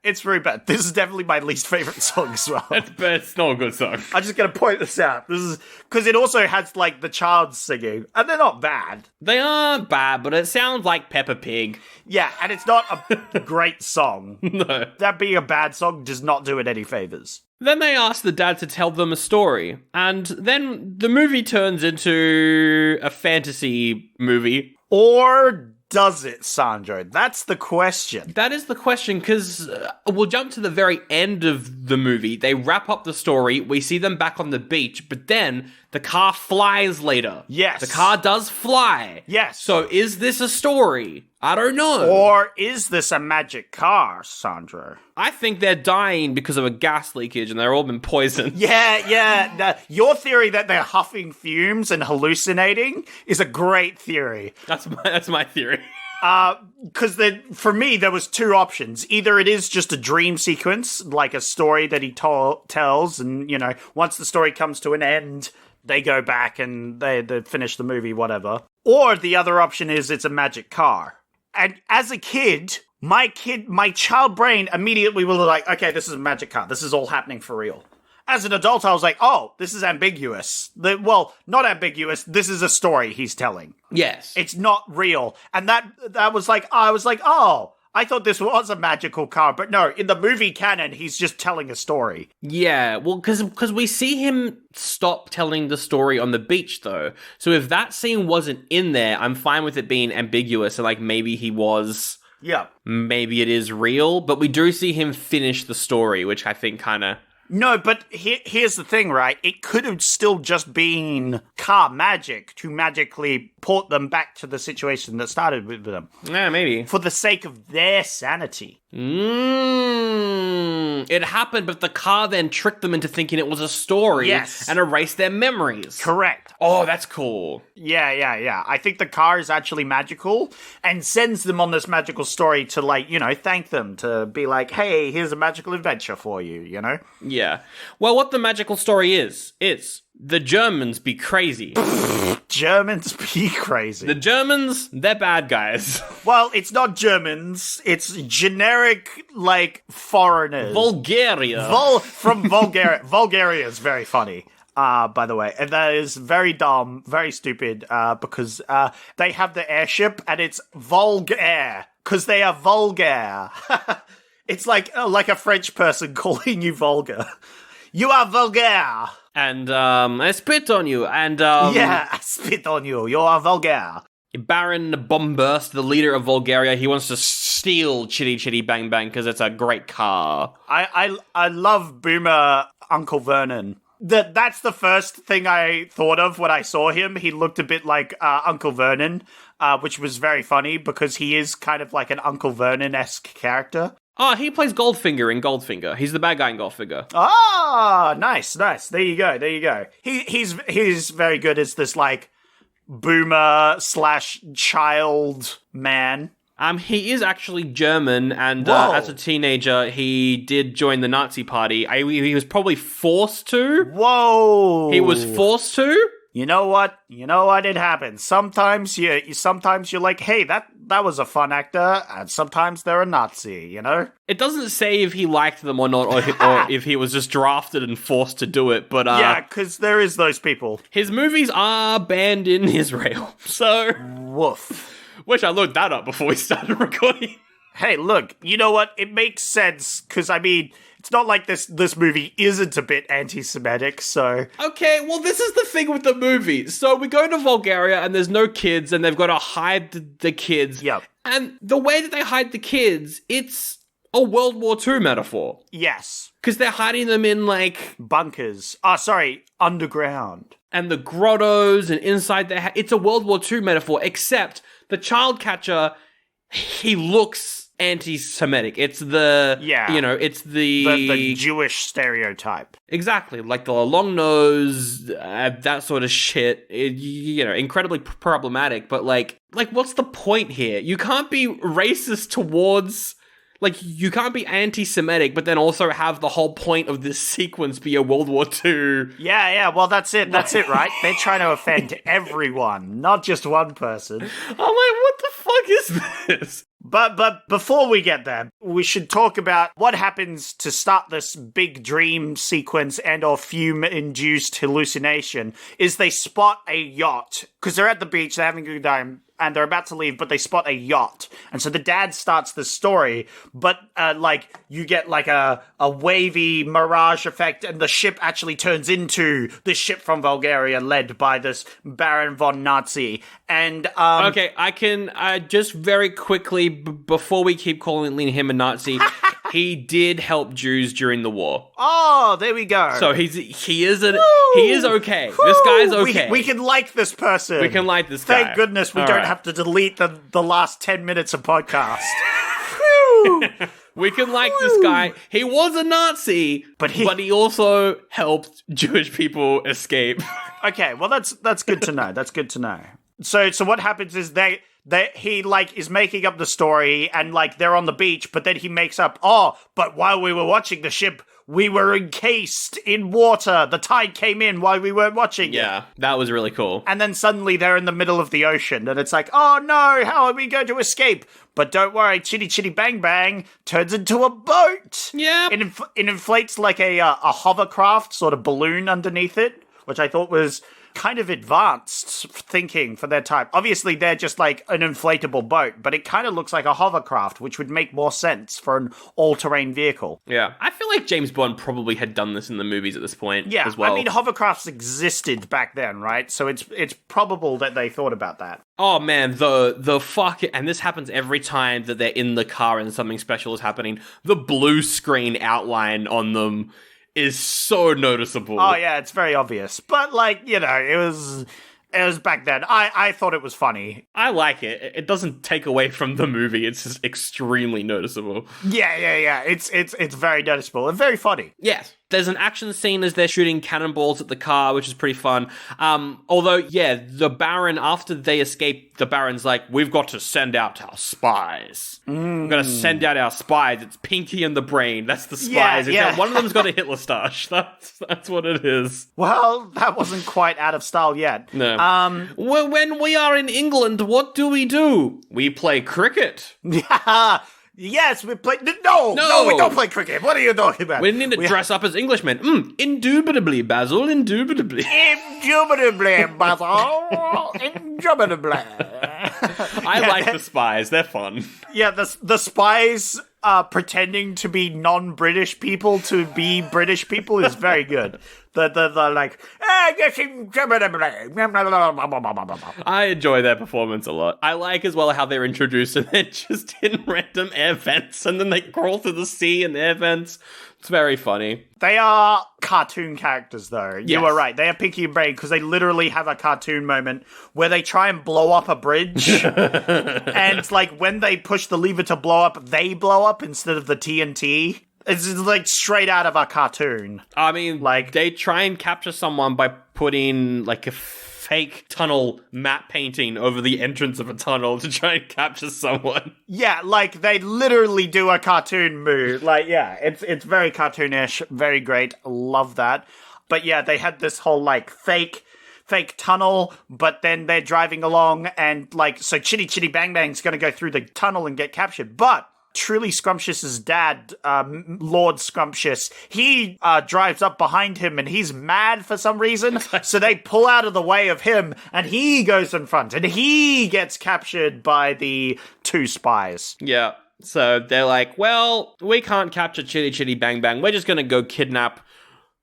It's very bad. This is definitely my least favorite song as well. It's not a good song. I'm just going to point this out. This is because it also has, the child singing. And they're not bad. They aren't bad, but it sounds like Peppa Pig. Yeah, and it's not a great song. No. That being a bad song does not do it any favors. Then they ask the dad to tell them a story. And then the movie turns into a fantasy movie. Or does it, Sandro? That's the question. That is the question, because we'll jump to the very end of the movie. They wrap up the story. We see them back on the beach, but then the car flies later. Yes. The car does fly. Yes. So is this a story? I don't know. Or is this a magic car, Sandro? I think they're dying because of a gas leakage and they're all been poisoned. Yeah. Your theory that they're huffing fumes and hallucinating is a great theory. That's my theory. Because for me, there was two options. Either it is just a dream sequence, like a story that he tells, and, once the story comes to an end, they go back and they finish the movie, whatever. Or the other option is it's a magic car. And as a kid, my child brain immediately was like, okay, this is a magic car. This is all happening for real. As an adult, I was like, oh, this is ambiguous. Not ambiguous. This is a story he's telling. Yes. It's not real. And that was like, I was like, oh, I thought this was a magical car. But no, in the movie canon, he's just telling a story. Yeah, well, because we see him stop telling the story on the beach, though. So if that scene wasn't in there, I'm fine with it being ambiguous and, maybe he was... Yeah. Maybe it is real, but we do see him finish the story, which I think kind of... No, but here's the thing, right? It could have still just been car magic to magically port them back to the situation that started with them. Yeah, maybe. For the sake of their sanity. It happened, but the car then tricked them into thinking it was a story. Yes. And erased their memories. Correct. Oh, that's cool. Yeah. I think the car is actually magical and sends them on this magical story to, thank them, to be like, hey, here's a magical adventure for you, Yeah. Well, what the magical story is the Germans be crazy. Germans be crazy. The Germans, they're bad guys. Well, it's not Germans. It's generic, foreigners. Bulgaria. From Bulgaria. Bulgaria is very funny. By the way. And that is very dumb, very stupid, because they have the airship and it's Vulgaire, because they are vulgar. It's like a French person calling you vulgar. You are vulgar. And, I spit on you, and, Yeah, I spit on you. You are vulgar. Baron Bombast, the leader of Vulgaria, he wants to steal Chitty Chitty Bang Bang because it's a great car. I love Boomer Uncle Vernon. That's the first thing I thought of when I saw him. He looked a bit like Uncle Vernon, which was very funny because he is kind of like an Uncle Vernon-esque character. Oh, he plays Goldfinger in Goldfinger. He's the bad guy in Goldfinger. Ah, nice. There you go. He's very good as this, like, boomer / child man. He is actually German, and as a teenager, he did join the Nazi party. He was probably forced to. Whoa! He was forced to. You know what? It happens. Sometimes you're like, hey, that was a fun actor, and sometimes they're a Nazi, you know? It doesn't say if he liked them or not, or if he was just drafted and forced to do it, but... yeah, because there is those people. His movies are banned in Israel, so... Woof. Wish I looked that up before we started recording. Hey, look, you know what? It makes sense, because, I mean... It's not like this movie isn't a bit anti-Semitic, so... Okay, well, this is the thing with the movie. So we go to Vulgaria, and there's no kids, and they've got to hide the kids. Yep. And the way that they hide the kids, it's a World War II metaphor. Yes. Because they're hiding them in, like... bunkers. Underground. And the grottos, and inside their... it's a World War II metaphor, except the child catcher, he looks... anti-Semitic. It's the... yeah. You know, it's the Jewish stereotype. Exactly. Like the long nose, that sort of shit. Incredibly problematic. But like, what's the point here? You can't be racist towards... Like, you can't be anti-Semitic, but then also have the whole point of this sequence be a World War II. Yeah, well, that's it, right? They're trying to offend everyone, not just one person. I'm like, what the fuck is this? But before we get there, we should talk about what happens to start this big dream sequence and or fume-induced hallucination, is they spot a yacht, because they're at the beach, they're having a good time, and they're about to leave, but they spot a yacht. And so the dad starts the story, but, you get, a wavy mirage effect, and the ship actually turns into the ship from Bulgaria, led by this Baron von Nazi. And, okay, I can, just very quickly, before we keep calling him a Nazi, he did help Jews during the war. Oh, there we go. So he is okay. Woo! This guy's okay. We can like this person. We can like this guy. Thank goodness we don't have to delete the last 10 minutes of podcast. We can like this guy. He was a Nazi, but he also helped Jewish people escape. Okay, well that's good to know. That's good to know. So what happens is he is making up the story, and they're on the beach, but then he makes up, but while we were watching the ship, we were encased in water. The tide came in while we weren't watching it. Yeah, that was really cool. And then suddenly they're in the middle of the ocean, and it's like, oh no, how are we going to escape? But don't worry, Chitty Chitty Bang Bang turns into a boat. Yeah. It inflates like a hovercraft sort of balloon underneath it, which I thought was kind of advanced thinking for their time. Obviously, they're just like an inflatable boat, but it kind of looks like a hovercraft, which would make more sense for an all-terrain vehicle. Yeah. I feel like James Bond probably had done this in the movies at this point as well. I mean, hovercrafts existed back then, right? So it's probable that they thought about that. Oh man, the fuck, and this happens every time that they're in the car and something special is happening. The blue screen outline on them is so noticeable. Oh yeah, it's very obvious. But it was back then. I thought it was funny. I like it. It doesn't take away from the movie. It's just extremely noticeable. Yeah. It's very noticeable and very funny. Yes. There's an action scene as they're shooting cannonballs at the car, which is pretty fun. Although, the Baron, after they escape, the Baron's like, we've got to send out our spies. We've got to send out our spies. It's Pinky and the Brain. That's the spies. Yeah. One of them's got a Hitler stash. That's what it is. Well, that wasn't quite out of style yet. No. When we are in England, what do? We play cricket. Yeah. Yes, we play... No, we don't play cricket. What are you talking about? We need to dress up as Englishmen. Indubitably, Basil, indubitably. Indubitably, Basil. Indubitably. I like the spies. They're fun. Yeah, the spies pretending to be non-British people to be British people is very good. The like, I enjoy their performance a lot. I like as well how they're introduced and they're just in random air vents and then they crawl through the sea in air vents. It's very funny. They are cartoon characters, though. Yes. You are right. They are Pinky and Brain because they literally have a cartoon moment where they try and blow up a bridge. And, like, when they push the lever to blow up, they blow up instead of the TNT. It's like straight out of a cartoon. I mean, Like, they try and capture someone by putting, like, a fake tunnel matte painting over the entrance of a tunnel to try and capture someone. yeah, like, they literally do a cartoon move. Like, yeah, it's very cartoonish, very great. Love that. But yeah, they had this whole, like, fake tunnel, but then they're driving along and, like, so Chitty Chitty Bang Bang's gonna go through the tunnel and get captured, but Truly Scrumptious's dad, Lord Scrumptious, he drives up behind him and he's mad for some reason, so they pull out of the way of him and he goes in front and he gets captured by the two spies. Yeah. So they're like, well, we can't capture Chitty Chitty Bang Bang. We're just going to go kidnap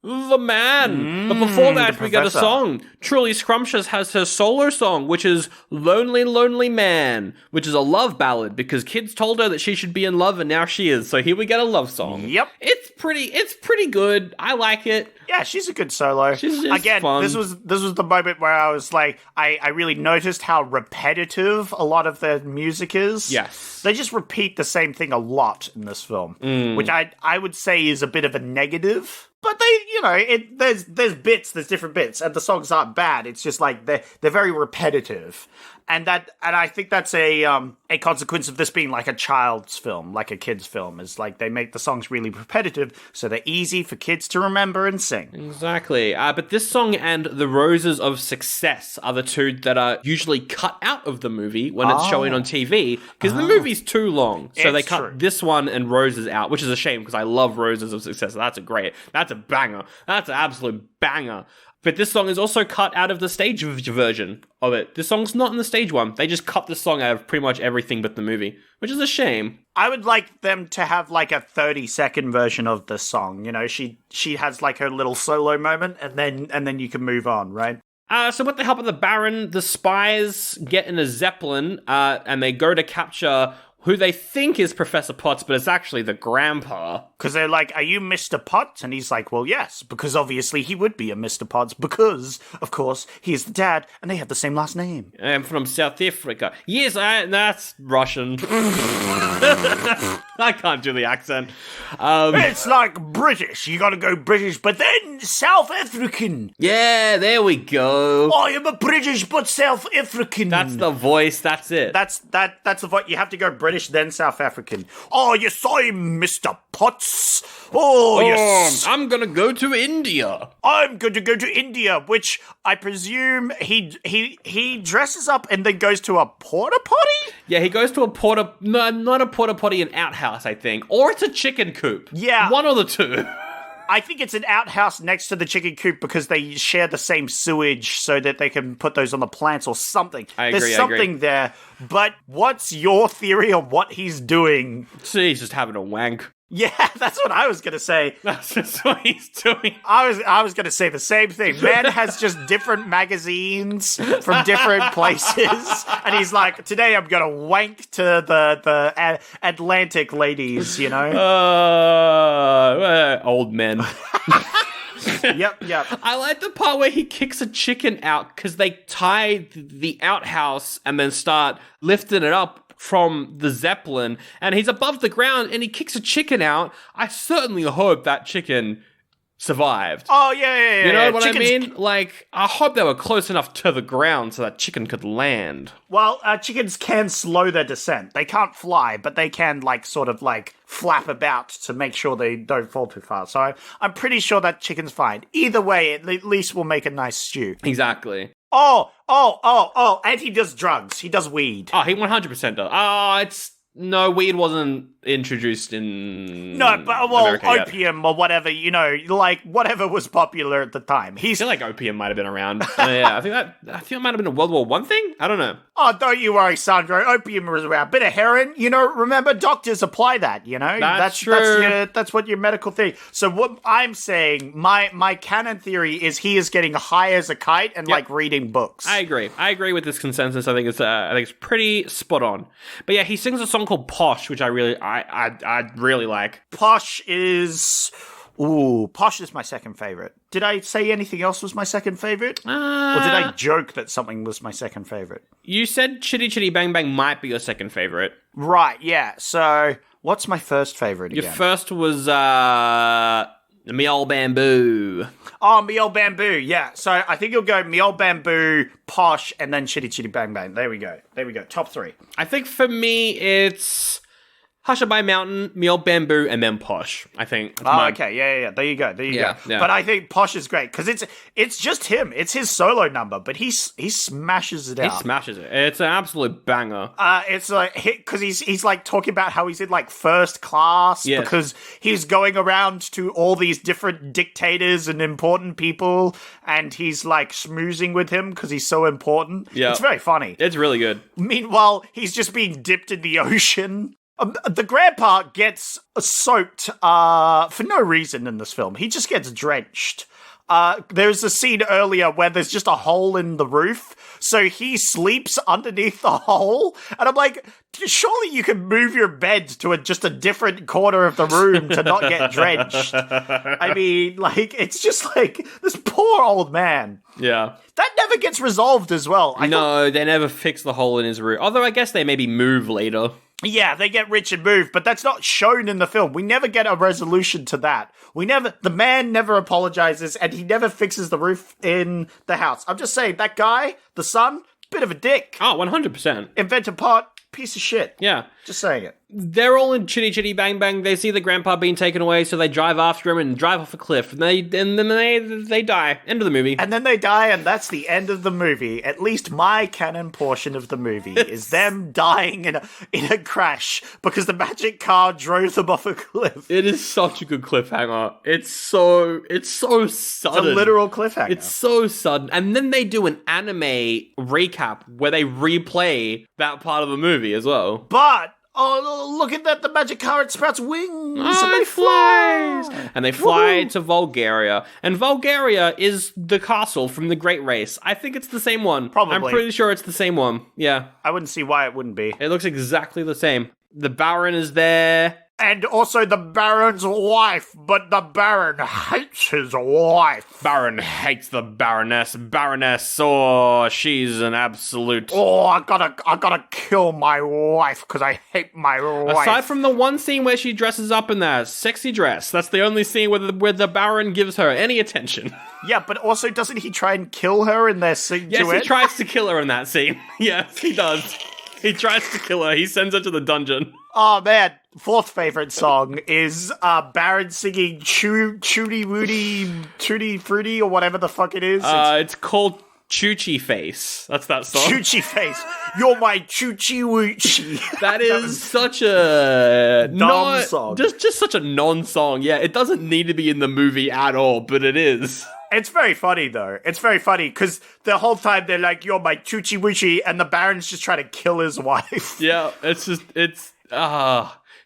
the man. But before that, we get a song. Truly Scrumptious has her solo song, which is Lonely, Lonely Man, which is a love ballad because kids told her that she should be in love and now she is. So here we get a love song. Yep. It's pretty good. I like it. Yeah, she's a good solo. She's just Again, fun. this was the moment where I was like, I really noticed how repetitive a lot of their music is. Yes. They just repeat the same thing a lot in this film, which I would say is a bit of a negative. But there's different bits, and the songs aren't bad. It's just like they're very repetitive, and I think that's a consequence of this being like a child's film, like a kid's film. Is like they make the songs really repetitive, so they're easy for kids to remember and sing. Exactly. But this song and The Roses of Success are the two that are usually cut out of the movie when it's showing on TV, because the movie's too long. So they cut true. this one and Roses out, which is a shame because I love Roses of Success. That's a banger. That's an absolute banger. But this song is also cut out of the stage version of it. This song's not in the stage one. They just cut this song out of pretty much everything but the movie, which is a shame. I would like them to have like a 30-second version of this song. You know, she has like her little solo moment, and then you can move on, right? So with the help of the Baron, the spies get in a Zeppelin, and they go to capture who they think is Professor Potts, but it's actually the grandpa. Because they're like, are you Mr. Potts? And he's like, well, yes, because obviously he would be a Mr. Potts because, of course, he is the dad and they have the same last name. I'm from South Africa. Yes, that's Russian. I can't do the accent. It's like British. You gotta go British, but then South African. Yeah, there we go. I am a British, but South African. That's the voice, that's it. That's the voice. You have to go British, then South African. Oh, yes, I'm Mr. Potts. Oh, yes. I'm gonna go to India. I'm going to go to India, which I presume he dresses up and then goes to a porta potty? Yeah, he goes to not a porta potty, an outhouse, I think. Or it's a chicken coop. Yeah. One of the two. I think it's an outhouse next to the chicken coop because they share the same sewage so that they can put those on the plants or something. There's something there. But what's your theory on what he's doing? So he's just having a wank. Yeah, that's what I was going to say. That's just what he's doing. I was going to say the same thing. Man has just different magazines from different places. And he's like, today I'm going to wank to the Atlantic ladies, you know? Old men. Yep. I like the part where he kicks a chicken out because they tie the outhouse and then start lifting it up from the Zeppelin, and he's above the ground and he kicks a chicken out. I certainly hope that chicken survived. Oh, yeah. You know what I mean? Like, I hope they were close enough to the ground so that chicken could land. Well, chickens can slow their descent. They can't fly, but they can, like, sort of, like, flap about to make sure they don't fall too far. So I'm pretty sure that chicken's fine. Either way, it at least will make a nice stew. Exactly. Oh, and he does drugs. He does weed. Oh, he 100% does. No, weed wasn't introduced in America opium yet. or whatever, you know, like whatever was popular at the time. I feel like opium might have been around. Yeah, I think it might have been a World War I thing. I don't know. Oh, don't you worry, Sandro. Opium is around. Bit of heroin. Remember, doctors apply that, That's true. That's what your medical theory. So what I'm saying, my canon theory is he is getting high as a kite and, reading books. I agree with this consensus. I think it's pretty spot on. But yeah, he sings a song called Posh, which I really like. Posh is my second favorite. Did I say anything else was my second favorite? Or did I joke that something was my second favorite? You said Chitty Chitty Bang Bang might be your second favorite. Right, yeah. So, what's my first favorite again? Your first was, Me Old Bamboo. Oh, Me Old Bamboo, yeah. So, I think you'll go Me Old Bamboo, Posh, and then Chitty Chitty Bang Bang. There we go. Top three. I think for me, it's Hushabye Mountain, Me Old Bamboo, and then Posh, I think. Okay, yeah. There you go. Yeah. But I think Posh is great, because it's just him. It's his solo number, but he smashes it out. He smashes it. It's an absolute banger. It's like, because he's like talking about how he's in like first class, because he's going around to all these different dictators and important people, and he's like schmoozing with him because he's so important. Yeah. It's very funny. It's really good. Meanwhile, he's just being dipped in the ocean. The grandpa gets soaked for no reason in this film. He just gets drenched. There's a scene earlier where there's just a hole in the roof, so he sleeps underneath the hole, and I'm like, surely you can move your bed to just a different corner of the room to not get drenched. I mean, like, it's just like, this poor old man. Yeah. That never gets resolved as well. They never fix the hole in his roof. Although I guess they maybe move later. Yeah, they get rich and move, but that's not shown in the film. We never get a resolution to that. The man never apologizes, and he never fixes the roof in the house. I'm just saying, that guy, the son, bit of a dick. Oh, 100%. Inventor part, piece of shit. Yeah. Just saying it. They're all in Chitty Chitty Bang Bang. They see the grandpa being taken away, so they drive after him and drive off a cliff. And then they die. End of the movie. And then they die, and that's the end of the movie. At least my canon portion of the movie is them dying in a crash because the magic car drove them off a cliff. It is such a good cliffhanger. It's so sudden. It's a literal cliffhanger. It's so sudden. And then they do an anime recap where they replay that part of the movie as well. But look at that, the magic car, it sprouts wings. Oh, and it flies. And they fly to Vulgaria. And Vulgaria is the castle from The Great Race. I think it's the same one. Probably. I'm pretty sure it's the same one. Yeah. I wouldn't see why it wouldn't be. It looks exactly the same. The Baron is there. And also the Baron's wife, but the Baron hates his wife. Baron hates the Baroness. Baroness, she's an absolute... Oh, I gotta kill my wife because I hate my wife. Aside from the one scene where she dresses up in that sexy dress, that's the only scene where the Baron gives her any attention. Yeah, but also doesn't he try and kill her in their scene? Yes, he tries to kill her in that scene. Yes, he does. He tries to kill her. He sends her to the dungeon. Oh, man. Fourth favorite song is Baron singing Chooty Woody, Tutti Fruity, or whatever the fuck it is. It's called Choochie Face. That's that song. Choochie Face. You're my Choochie Woochie. That is such a... non-song. Just such a non-song. Yeah, it doesn't need to be in the movie at all, but it is. It's very funny, though. It's very funny, because the whole time they're like, you're my Choochie Woochie, and the Baron's just trying to kill his wife. Yeah,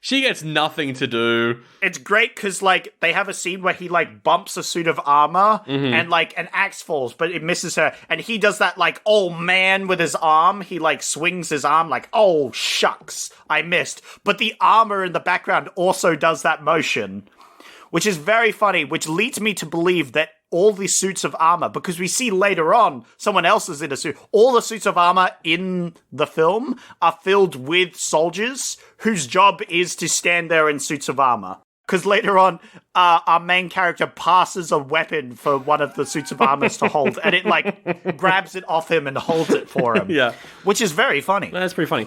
she gets nothing to do. It's great because, like, they have a scene where he, like, bumps a suit of armor and, like, an axe falls, but it misses her. And he does that, like, oh, man, with his arm. He, like, swings his arm like, oh, shucks, I missed. But the armor in the background also does that motion, which is very funny, which leads me to believe that all the suits of armor, because we see later on someone else is in a suit. All the suits of armor in the film are filled with soldiers whose job is to stand there in suits of armor. Because later on, our main character passes a weapon for one of the suits of armors to hold, and it, like, grabs it off him and holds it for him. Yeah. Which is very funny. That's pretty funny.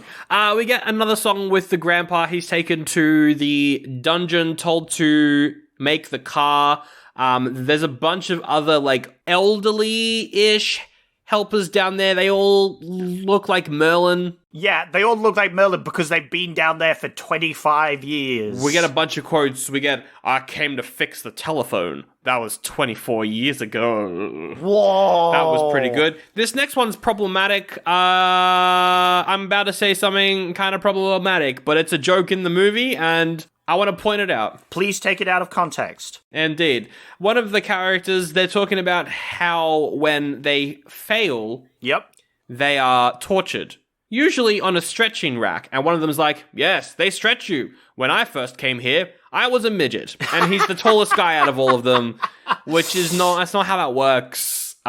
We get another song with the grandpa. He's taken to the dungeon, told to make the car. There's a bunch of other, like, elderly-ish helpers down there, they all look like Merlin. Yeah, they all look like Merlin because they've been down there for 25 years. We get a bunch of quotes. We get, I came to fix the telephone. That was 24 years ago. Whoa. That was pretty good. This next one's problematic. I'm about to say something kind of problematic, but it's a joke in the movie, and I want to point it out. Please take it out of context. Indeed. One of the characters, they're talking about how when they fail, Yep. they are tortured. Usually on a stretching rack. And one of them's like, yes, they stretch you. When I first came here, I was a midget. And he's the tallest guy out of all of them, which is that's not how that works. It's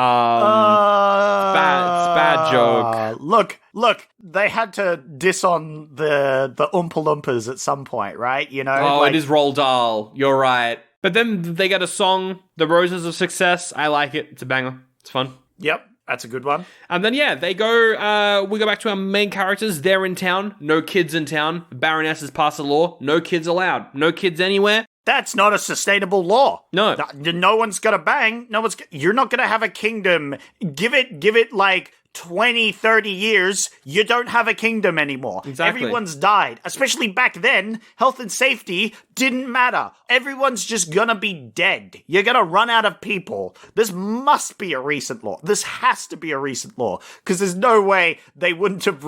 bad joke. Look, they had to diss on the Oompa Loompas at some point, right? You know? Oh, it is Roald Dahl. You're right. But then they get a song, The Roses of Success. I like it. It's a banger. It's fun. Yep. That's a good one. And then, yeah, we go back to our main characters. They're in town. No kids in town. The Baroness has passed a law. No kids allowed. No kids anywhere. That's not a sustainable law. No. No one's gonna bang. You're not gonna have a kingdom. Give it like 20, 30 years, you don't have a kingdom anymore. Exactly. Everyone's died. Especially back then, health and safety didn't matter. Everyone's just gonna be dead. You're gonna run out of people. This must be a recent law. This has to be a recent law. Because there's no way they wouldn't have,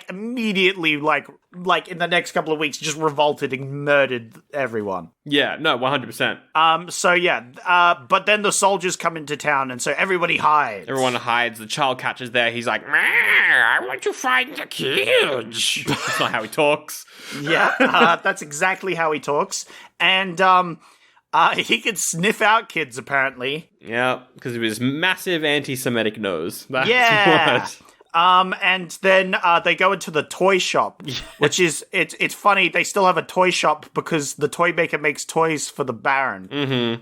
immediately, in the next couple of weeks, just revolted and murdered everyone. Yeah, no, 100%. But then the soldiers come into town, and so everybody hides. Everyone hides. The child catcher's there. He's like, I want to find the kids. That's not how he talks. Yeah, that's exactly how he talks. And he could sniff out kids, apparently. Yeah, because of his massive antisemitic nose. That's what. What. And then they go into the toy shop, which is, it's funny, they still have a toy shop because the toy maker makes toys for the Baron,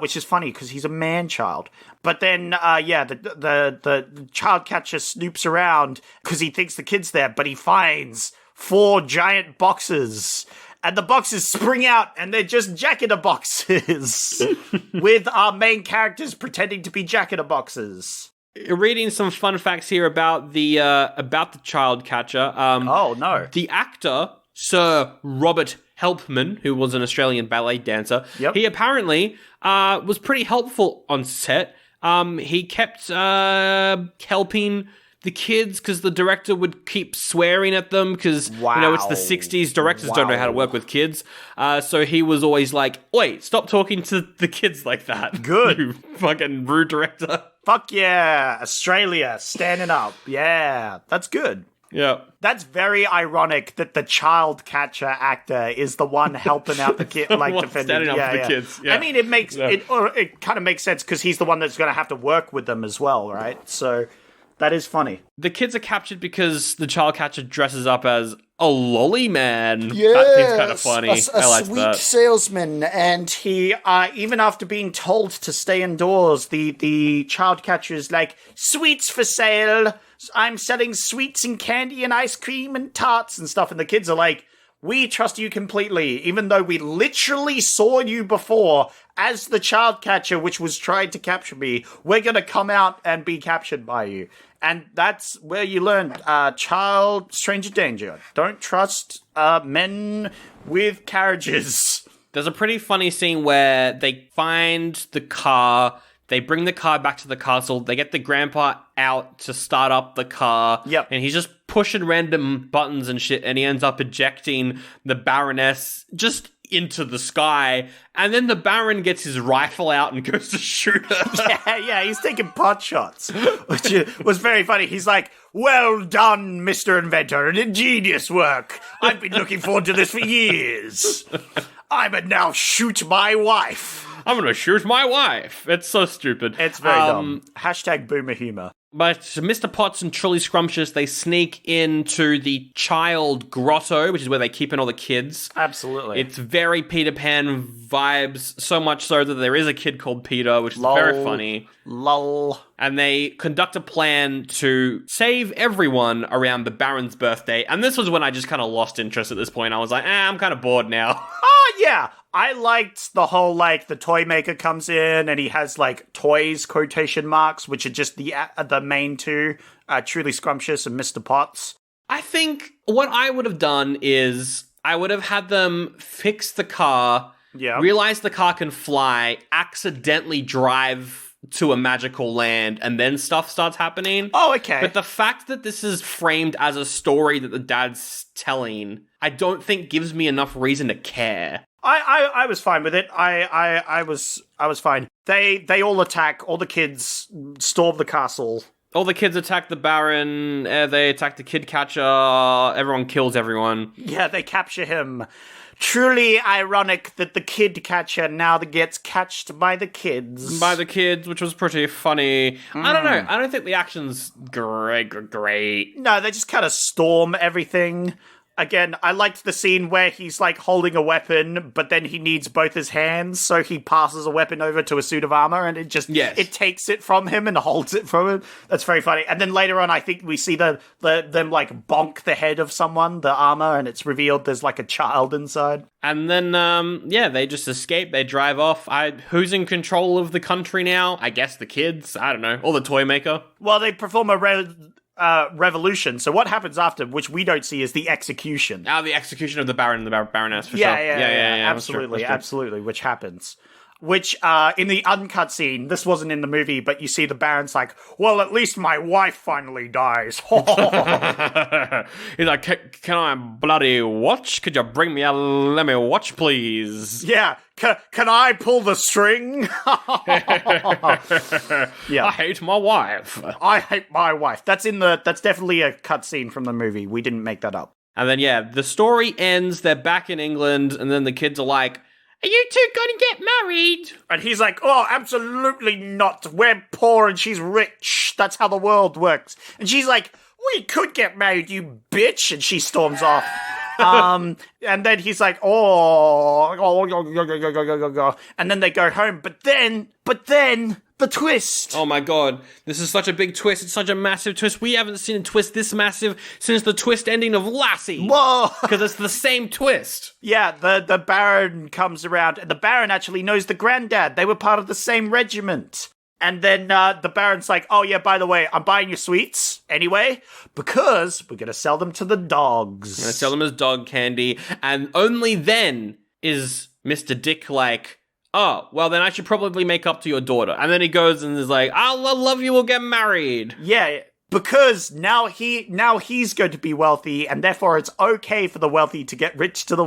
which is funny because he's a man-child. But then, the child catcher snoops around because he thinks the kid's there, but he finds 4 giant boxes. And the boxes spring out, and they're just jack-in-a-boxes with our main characters pretending to be jack-in-a-boxes. Reading some fun facts here about the child catcher. Oh, no. The actor, Sir Robert Helpman, who was an Australian ballet dancer, he apparently was pretty helpful on set. He kept helping the kids because the director would keep swearing at them because, it's the 60s. Directors don't know how to work with kids. So he was always like, wait, stop talking to the kids like that. Good. You fucking rude director. Fuck yeah. Standing up. Yeah. That's good. Yeah. That's very ironic that the child catcher actor is the one helping out the kid, defending. Standing up for the kids. Yeah. I mean, it kind of makes sense because he's the one that's going to have to work with them as well, right? So that is funny. The kids are captured because the child catcher dresses up as a lolly man. Yes, that thing's kind of funny. I like sweet that. Salesman, and he, even after being told to stay indoors, the child catcher is like, sweets for sale. I'm selling sweets and candy and ice cream and tarts and stuff. And the kids are like, we trust you completely, even though we literally saw you before as the child catcher, which was trying to capture me. We're going to come out and be captured by you. And that's where you learn, stranger danger. Don't trust men with carriages. There's a pretty funny scene where they find the car. They bring the car back to the castle. They get the grandpa out to start up the car. Yep. And he's just pushing random buttons and shit. And he ends up ejecting the Baroness just into the sky. And then the Baron gets his rifle out and goes to shoot her. Yeah, he's taking pot shots, which was very funny. He's like, well done, Mr. Inventor. An ingenious work. I've been looking forward to this for years. I would now shoot my wife. I'm going to shoot my wife. It's so stupid. It's very dumb. Hashtag boomer humor. But Mr. Potts and Truly Scrumptious, they sneak into the child grotto, which is where they keep in all the kids. Absolutely. It's very Peter Pan vibes, so much so that there is a kid called Peter, which is very funny. Lol. And they conduct a plan to save everyone around the Baron's birthday. And this was when I just kind of lost interest at this point. I was like, I'm kind of bored now. Oh, Yeah, I liked the whole, like, the toy maker comes in and he has, like, toys, quotation marks, which are just the main two, Truly Scrumptious and Mr. Potts. I think what I would have done is I would have had them fix the car, realize the car can fly, accidentally drive to a magical land, and then stuff starts happening. Oh, okay. But the fact that this is framed as a story that the dad's telling, I don't think gives me enough reason to care. I was fine with it. I was fine. They all attack. All the kids storm the castle. All the kids attack the Baron. They attack the kid catcher. Everyone kills everyone. Yeah, they capture him. Truly ironic that the kid catcher now gets catched by the kids. By the kids, which was pretty funny. I don't know. I don't think the action's great. No, they just kind of storm everything. Again, I liked the scene where he's, like, holding a weapon, but then he needs both his hands, so he passes a weapon over to a suit of armor, and it takes it from him and holds it from him. That's very funny. And then later on, I think we see them, like, bonk the head of someone, the armor, and it's revealed there's, like, a child inside. And then, they just escape. They drive off. Who's in control of the country now? I guess the kids. I don't know. Or the toy maker. Well, they perform a revolution. So what happens after, which we don't see, is the execution. The execution of the Baron and the Baroness, for sure. Yeah, absolutely, which happens. Which, in the uncut scene, this wasn't in the movie, but you see the Baron's like, well, at least my wife finally dies. He's like, can I bloody watch? Could you bring me let me watch, please? Yeah, can I pull the string? Yeah. I hate my wife. I hate my wife. That's definitely a cut scene from the movie. We didn't make that up. And then, the story ends, they're back in England, and then the kids are like, are you two going to get married? And he's like, oh, absolutely not. We're poor and she's rich. That's how the world works. And she's like, we could get married, you bitch. And she storms off. And then he's like, oh, and then they go home. But then, the twist. Oh my god, this is such a big twist. It's such a massive twist. We haven't seen a twist this massive since the twist ending of Lassie. Whoa! Because it's the same twist. Yeah, the Baron comes around, and the Baron actually knows the granddad. They were part of the same regiment. And then the Baron's like, oh yeah, by the way, I'm buying your sweets anyway, because we're going to sell them to the dogs. I'm going to sell them as dog candy. And only then is Mr. Dick like, oh, well then I should probably make up to your daughter. And then he goes and is like, I'll love you, we'll get married. Yeah, because now he's going to be wealthy, and therefore it's okay for the wealthy to get married to the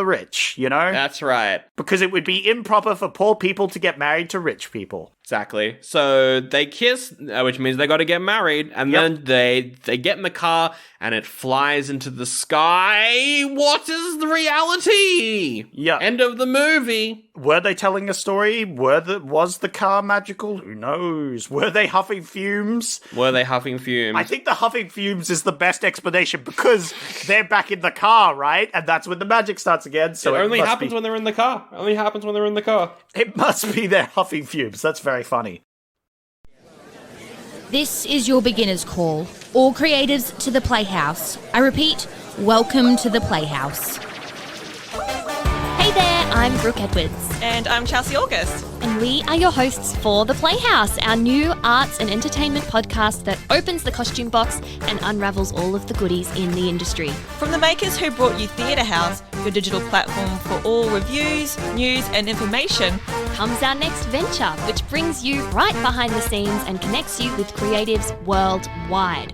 rich, you know? That's right. Because it would be improper for poor people to get married to rich people. Exactly. So they kiss, which means they got to get married, and then they get in the car, and it flies into the sky. What is the reality? Yeah. End of the movie. Were they telling a story? Was the car magical? Who knows? Were they huffing fumes? I think the huffing fumes is the best explanation, because they're back in the car, right? And that's when the magic starts again. So it only happens when they're in the car. It must be their huffing fumes. That's very funny. This is your beginner's call. All creatives to the Playhouse. I repeat, welcome to the Playhouse. Hey there, I'm Brooke Edwards. And I'm Chelsea August. And we are your hosts for The Playhouse, our new arts and entertainment podcast that opens the costume box and unravels all of the goodies in the industry. From the makers who brought you Theatre House, your digital platform for all reviews, news and information, comes our next venture, which brings you right behind the scenes and connects you with creatives worldwide.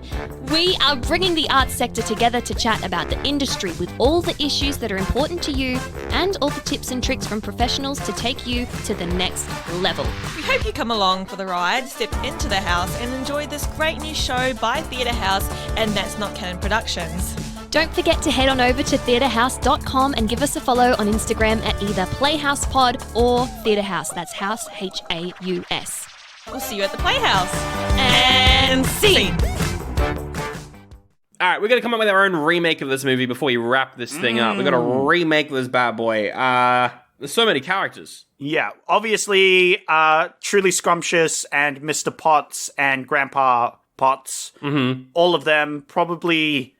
We are bringing the arts sector together to chat about the industry with all the issues that are important to you and all the tips and tricks from professionals to take you to the next level. We hope you come along for the ride, step into the house and enjoy this great new show by Theatre House and That's Not Canon Productions. Don't forget to head on over to theatrehouse.com and give us a follow on Instagram at either PlayhousePod or Theatre House. That's House, H-A-U-S. We'll see you at the Playhouse. And scene! All right, we're going to come up with our own remake of this movie before we wrap this thing up. We've got to remake this bad boy. There's so many characters. Yeah, obviously, Truly Scrumptious and Mr. Potts and Grandpa Potts, all of them probably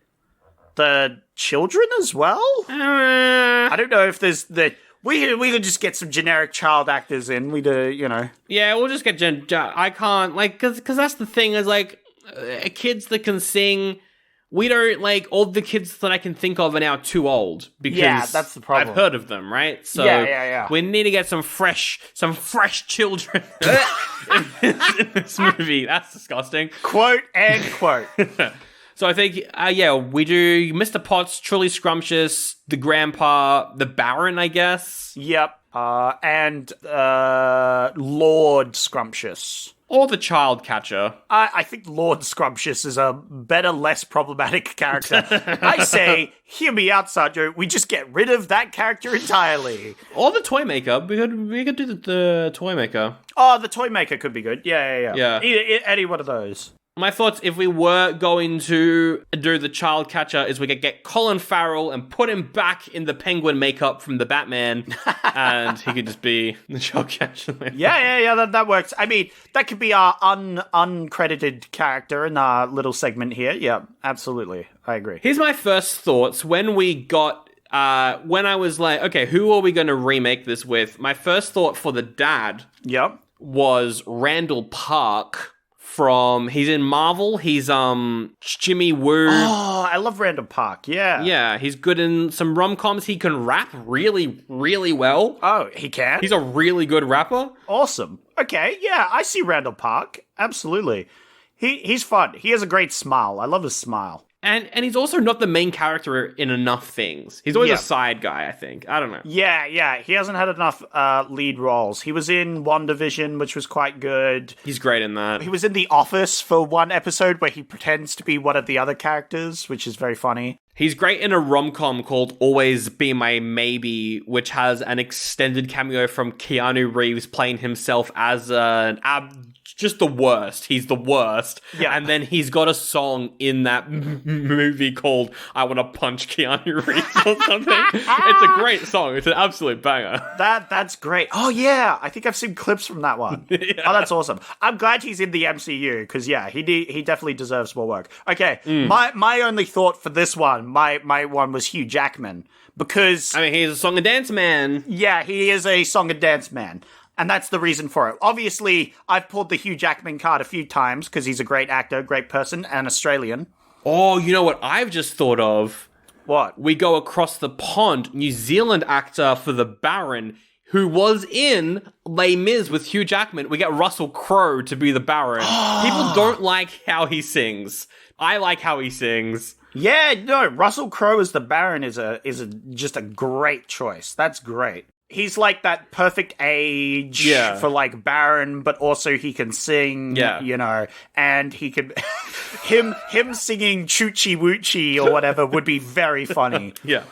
the children as well? I don't know if there's the... We could just get some generic child actors in. We do, Yeah, we'll just get I can't, like, because that's the thing is, like, kids that can sing, we don't, like, all the kids that I can think of are now too old. Because yeah, that's the problem. I've heard of them, right? So yeah. we need to get some fresh children in this movie. That's disgusting. Quote and quote. So I think, we do Mr. Potts, Truly Scrumptious, the Grandpa, the Baron, I guess. Yep. And Lord Scrumptious. Or the Child Catcher. I think Lord Scrumptious is a better, less problematic character. I say, hear me out, Sandro. We just get rid of that character entirely. Or the Toy Maker. We could do the Toy Maker. Oh, the Toy Maker could be good. Yeah. Any one of those. My thoughts, if we were going to do the Child Catcher, is we could get Colin Farrell and put him back in the penguin makeup from the Batman, and he could just be the Child Catcher. Yeah, that works. I mean, that could be our uncredited character in our little segment here. Yeah, absolutely. I agree. Here's my first thoughts. When I was like, okay, who are we going to remake this with? My first thought for the dad was Randall Park. He's in Marvel, he's Jimmy Woo. Oh, I love Randall Park, yeah. Yeah, he's good in some rom-coms, he can rap really, really well. Oh, he can? He's a really good rapper. Awesome. Okay, yeah, I see Randall Park, absolutely. He's fun, he has a great smile, I love his smile. And he's also not the main character in enough things. He's always a side guy, I think. I don't know. Yeah. He hasn't had enough lead roles. He was in WandaVision, which was quite good. He's great in that. He was in The Office for one episode where he pretends to be one of the other characters, which is very funny. He's great in a rom-com called Always Be My Maybe, which has an extended cameo from Keanu Reeves playing himself as just the worst. He's the worst. Yeah. And then he's got a song in that movie called I Want to Punch Keanu Reeves or something. It's a great song. It's an absolute banger. That's great. Oh, yeah. I think I've seen clips from that one. Yeah. Oh, that's awesome. I'm glad he's in the MCU because, yeah, he definitely deserves more work. Okay. My only thought for this one, my one was Hugh Jackman because... I mean, he's a song and dance man. Yeah, he is a song and dance man. And that's the reason for it. Obviously, I've pulled the Hugh Jackman card a few times because he's a great actor, great person, and Australian. Oh, you know what I've just thought of? What? We go across the pond, New Zealand actor for the Baron, who was in Les Mis with Hugh Jackman. We get Russell Crowe to be the Baron. People don't like how he sings. I like how he sings. Yeah, no, Russell Crowe as the Baron is just a great choice. That's great. He's like that perfect age for like Baron, but also he can sing, and he can him singing Choochie Woochie or whatever would be very funny. Yeah.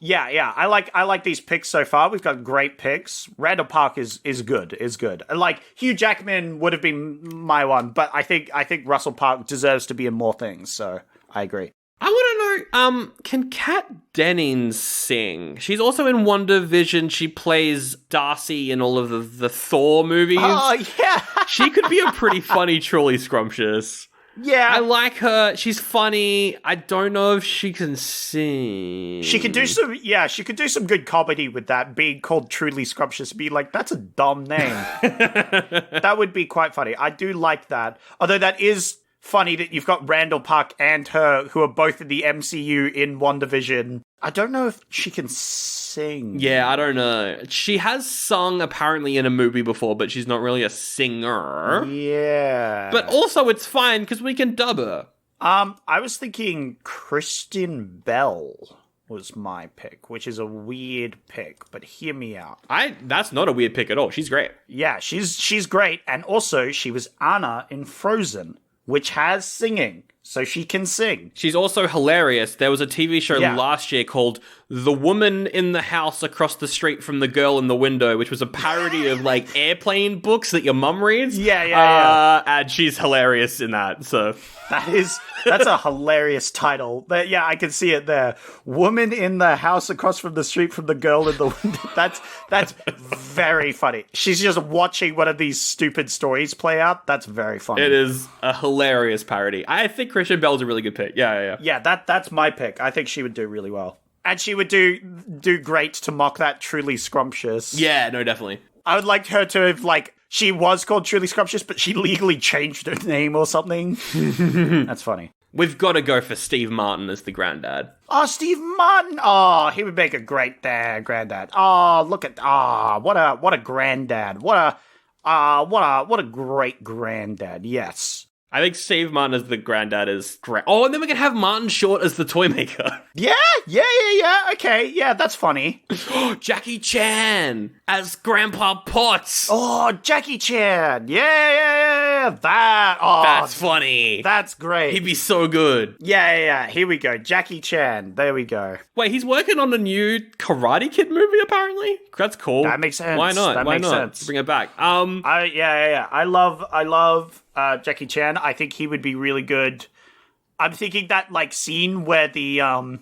I like these picks so far. We've got great picks. Randall Park is good. Like Hugh Jackman would have been my one, but I think Russell Park deserves to be in more things, so I agree. I want to know, can Kat Dennings sing? She's also in WandaVision. She plays Darcy in all of the Thor movies. Oh, yeah. She could be a pretty funny Truly Scrumptious. Yeah. I like her. She's funny. I don't know if she can sing. She could do some good comedy with that, being called Truly Scrumptious. Be like, that's a dumb name. That would be quite funny. I do like that. Although that is... funny that you've got Randall Park and her, who are both in the MCU in WandaVision. I don't know if she can sing. Yeah, I don't know. She has sung apparently in a movie before, but she's not really a singer. Yeah. But also it's fine because we can dub her. I was thinking Kristen Bell was my pick, which is a weird pick, but hear me out. That's not a weird pick at all. She's great. Yeah, she's great. And also she was Anna in Frozen, which has singing, so she can sing. She's also hilarious. There was a TV show last year called The Woman in the House Across the Street from the Girl in the Window, which was a parody of, like, airplane books that your mum reads. Yeah. And she's hilarious in that, so... That's a hilarious title. Yeah, I can see it there. Woman in the house across from the street from the girl in the window. That's very funny. She's just watching one of these stupid stories play out. That's very funny. It is a hilarious parody. I think Christian Bale's a really good pick. Yeah. Yeah, that's my pick. I think she would do really well. And she would do great to mock that Truly Scrumptious. Yeah, no, definitely. I would like her to have, like, she was called Truly Scrumptious, but she legally changed her name or something. That's funny. We've got to go for Steve Martin as the granddad. Oh, Steve Martin! Oh, he would make a great granddad. Oh, look at what a granddad! What a great granddad! Yes. I think Steve Martin as the granddad is great. Oh, and then we can have Martin Short as the toy maker. Yeah. Okay, yeah, that's funny. Jackie Chan as Grandpa Potts. Oh, Jackie Chan! Yeah. That's funny. That's great. He'd be so good. Yeah. Here we go. Jackie Chan. There we go. Wait, he's working on a new Karate Kid movie, apparently? That's cool. That makes sense. Why not? That makes sense. Bring it back. I love Jackie Chan. I think he would be really good. I'm thinking that, like, scene where the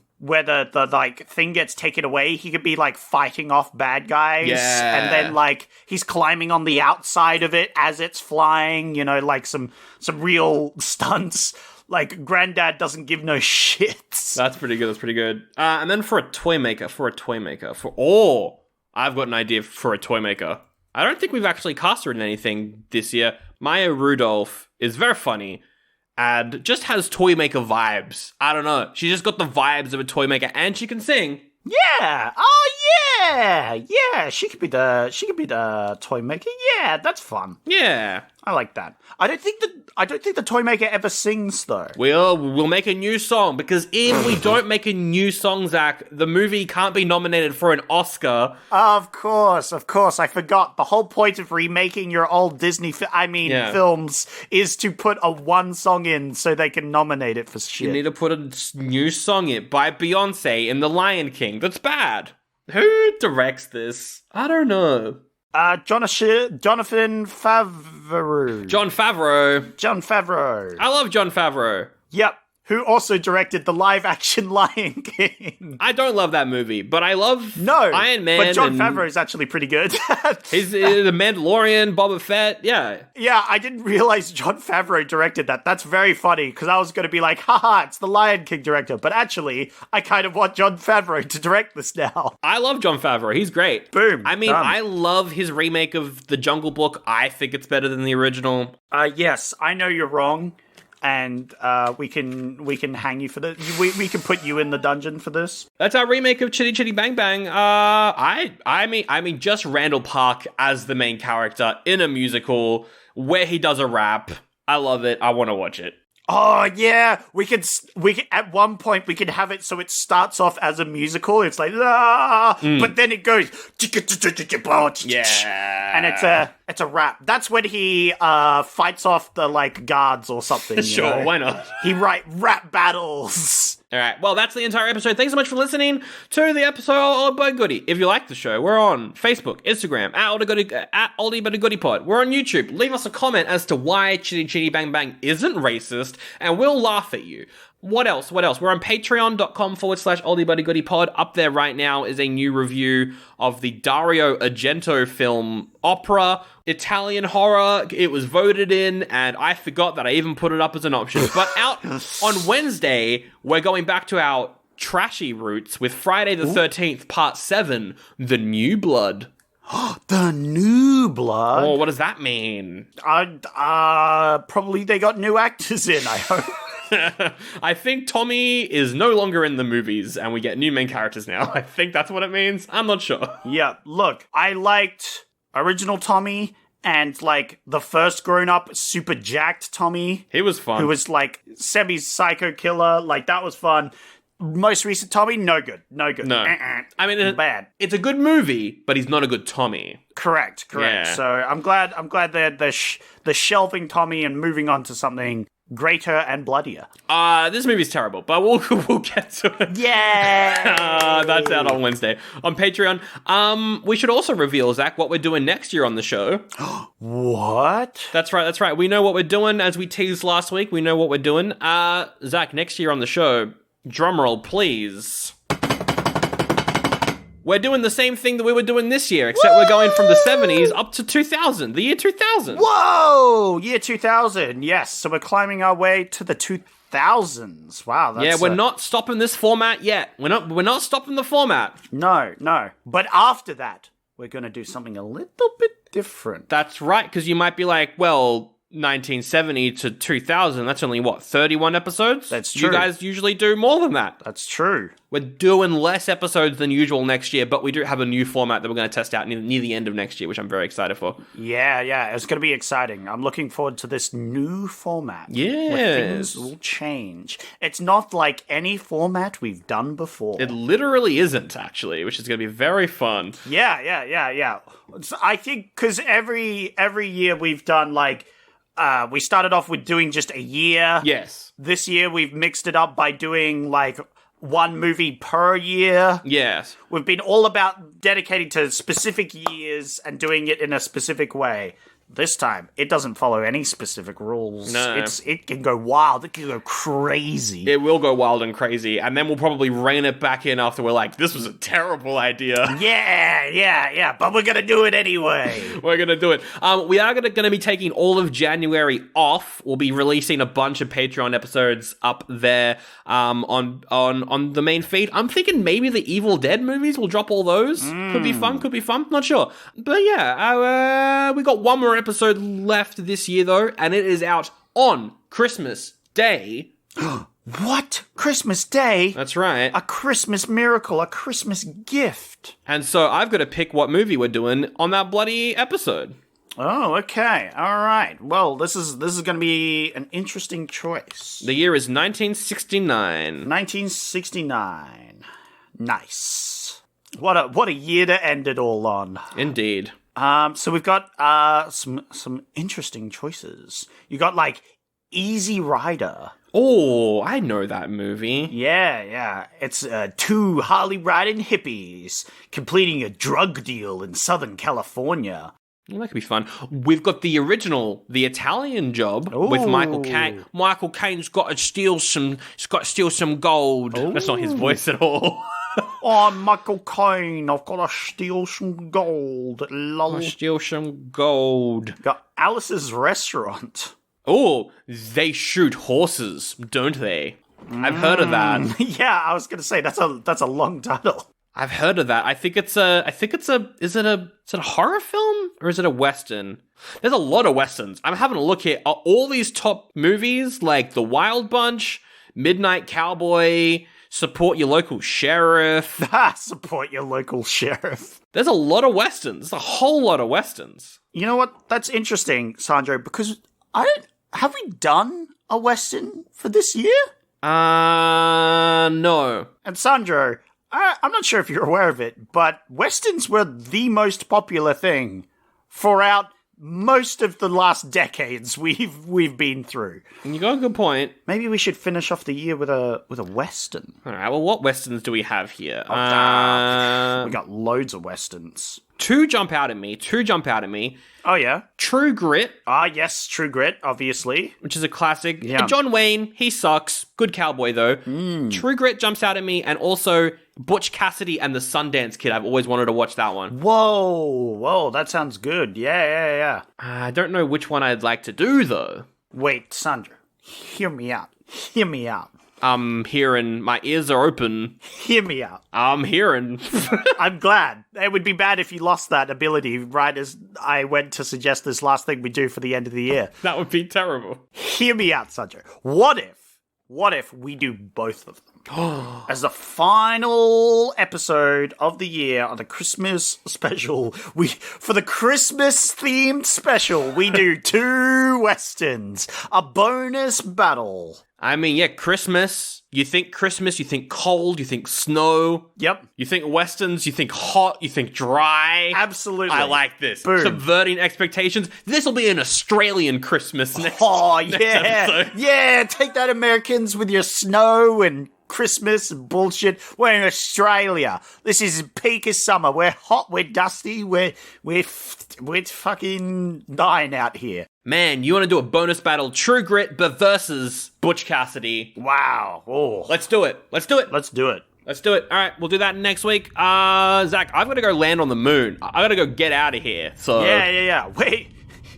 like thing gets taken away, he could be like fighting off bad guys. Yeah. And then, like, he's climbing on the outside of it as it's flying, you know, like some real stunts. Like, Granddad doesn't give no shits. That's pretty good. And then for a toy maker, I've got an idea for a toy maker. I don't think we've actually cast her in anything this year. Maya Rudolph is very funny and just has toy maker vibes. I don't know. She's just got the vibes of a toy maker and she can sing. Yeah. Oh yeah. Yeah. She could be the toy maker. Yeah, that's fun. Yeah. I like that. I don't think the toy maker ever sings though. We'll make a new song because if we don't make a new song, Zach, the movie can't be nominated for an Oscar. Of course. I forgot. The whole point of remaking your old Disney films is to put a one song in so they can nominate it for shit. You need to put a new song in by Beyonce in The Lion King. That's bad. Who directs this? I don't know. Jonathan Favreau. Jon Favreau. I love Jon Favreau. Yep. Who also directed the live-action Lion King. I don't love that movie, but I love Iron Man. But Jon Favreau is actually pretty good. He's the Mandalorian, Boba Fett, yeah. Yeah, I didn't realize Jon Favreau directed that. That's very funny, because I was going to be like, haha, it's the Lion King director. But actually, I kind of want Jon Favreau to direct this now. I love Jon Favreau. He's great. Boom. I mean, I love his remake of The Jungle Book. I think it's better than the original. Yes, I know you're wrong. And we can hang you for this. We can put you in the dungeon for this. That's our remake of Chitty Chitty Bang Bang. I mean, just Randall Park as the main character in a musical where he does a rap. I love it. I want to watch it. Oh yeah, we could at one point we could have it so it starts off as a musical. It's like but then it goes yeah, and it's a rap. That's when he fights off the like guards or something. Sure, know? Why not? He rap battles. All right, well, that's the entire episode. Thanks so much for listening to the episode of Oldie But Goodie. If you like the show, we're on Facebook, Instagram, at Oldie But Goodie Pod. We're on YouTube. Leave us a comment as to why Chitty Chitty Bang Bang isn't racist, and we'll laugh at you. What else? We're on patreon.com/Oldie But Goodie Pod. Up there right now is a new review of the Dario Argento film Opera, Italian horror. It was voted in, and I forgot that I even put it up as an option. But out on Wednesday, we're going back to our trashy roots with Friday the 13th, Part 7, The New Blood. The New Blood? Oh, what does that mean? Probably they got new actors in, I hope. I think Tommy is no longer in the movies and we get new main characters now. I think that's what it means. I'm not sure. Yeah, look, I liked original Tommy and like the first grown-up super jacked Tommy. He was fun. Who was like semi-psycho killer. Like that was fun. Most recent Tommy, no good. No. I mean, bad. It's a good movie, but he's not a good Tommy. Correct. Yeah. So I'm glad they're shelving Tommy and moving on to something greater and bloodier. This movie's terrible, but we'll get to it. Yeah! That's out on Wednesday on Patreon. We should also reveal, Zach, what we're doing next year on the show. What? That's right. We know what we're doing, as we teased last week. We know what we're doing. Zach, next year on the show, drumroll, please. We're doing the same thing that we were doing this year, except we're going from the 70s up to the year 2000. Whoa! Year 2000, yes. So we're climbing our way to the 2000s. thousands. Wow. That's, Yeah, we're not stopping this format yet. We're not stopping the format. No. But after that, we're going to do something a little bit different. That's right, because you might be like, well, 1970 to 2000, that's only, 31 episodes? That's true. You guys usually do more than that. That's true. We're doing less episodes than usual next year, but we do have a new format that we're going to test out near the end of next year, which I'm very excited for. Yeah, it's going to be exciting. I'm looking forward to this new format. Yes. Where things will change. It's not like any format we've done before. It literally isn't, actually, which is going to be very fun. Yeah. I think because every year we've done we started off with doing just a year. Yes. This year we've mixed it up by doing one movie per year. Yes. We've been all about dedicating to specific years and doing it in a specific way. This time, it doesn't follow any specific rules. No. It can go wild. It can go crazy. It will go wild and crazy, and then we'll probably rein it back in after we're like, this was a terrible idea. Yeah, but we're gonna do it anyway. We're gonna do it. We are gonna be taking all of January off. We'll be releasing a bunch of Patreon episodes up there on the main feed. I'm thinking maybe the Evil Dead movies. We'll drop all those. Could be fun. Not sure. But yeah, we got one more episode left this year, though, and it is out on Christmas Day. What? Christmas Day? That's right. A Christmas miracle, a Christmas gift. And so I've got to pick what movie we're doing on that bloody episode. Oh, okay. All right. Well, this is going to be an interesting choice. The year is 1969. 1969. Nice. What a year to end it all on. Indeed. So we've got some interesting choices. You got Easy Rider. Oh, I know that movie. Yeah. It's two Harley riding hippies completing a drug deal in Southern California. Well, that could be fun. We've got the original, The Italian Job, with Michael Caine. Michael Caine's got to steal some gold. Ooh. That's not his voice at all. I'm Michael Caine. I've got to steal some gold. Lol. Steal some gold. Got Alice's Restaurant. Oh, they shoot horses, don't they? I've heard of that. Yeah, I was gonna say that's a long title. I've heard of that. Is it a horror film or is it a Western? There's a lot of Westerns. I'm having a look here. Are all these top movies like The Wild Bunch, Midnight Cowboy, Support Your Local Sheriff? Support Your Local Sheriff. There's a lot of Westerns. There's a whole lot of Westerns. You know what? That's interesting, Sandro, because have we done a Western for this year? No. And Sandro, I'm not sure if you're aware of it, but Westerns were the most popular thing throughout most of the last decades we've been through. You got a good point. Maybe we should finish off the year with a Western. All right. Well, what Westerns do we have here? We got loads of Westerns. Two jump out at me. Oh, yeah? True Grit. Ah, yes, True Grit, obviously. Which is a classic. Yeah. John Wayne, he sucks. Good cowboy, though. True Grit jumps out at me, and also Butch Cassidy and the Sundance Kid. I've always wanted to watch that one. Whoa, that sounds good. Yeah. I don't know which one I'd like to do, though. Wait, Sandra, hear me out. I'm hearing, my ears are open. Hear me out. I'm hearing. I'm glad. It would be bad if you lost that ability right as I went to suggest this last thing we do for the end of the year. That would be terrible. Hear me out, Sandra. What if we do both of them? As the final episode of the year on the Christmas special, for the Christmas themed special, we do two Westerns, a bonus battle. I mean, yeah, Christmas, you think cold, you think snow. Yep. You think Westerns, you think hot, you think dry. Absolutely. I like this. Boom. Subverting expectations. This will be an Australian Christmas next next episode. Yeah, take that, Americans, with your snow and Christmas and bullshit. We're in Australia. This is peak of summer. We're hot, we're dusty, we're fucking dying out here. Man, you want to do a bonus battle, True Grit versus Butch Cassidy. Wow. Oh. Let's do it. Let's do it. All right, we'll do that next week. Zach, I've got to go land on the moon. I got to go get out of here. So Yeah. Wait.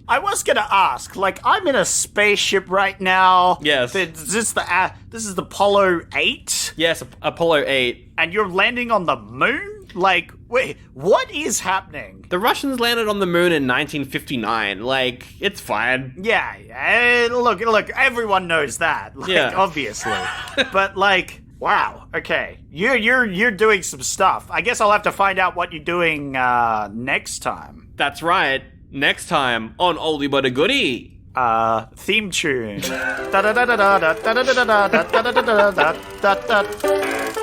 I was gonna ask, like, I'm in a spaceship right now. Yes. This is the Apollo 8? Yes, Apollo 8. And you're landing on the moon? Like, wait, what is happening? The Russians landed on the moon in 1959. Like, it's fine. Yeah, look, everyone knows that. Like, Yeah. obviously. But, like, wow, okay. You're doing some stuff. I guess I'll have to find out what you're doing next time. That's right. Next time on Oldie But a Goodie. Theme tune. Da da da da da da da da da da da da da da da da.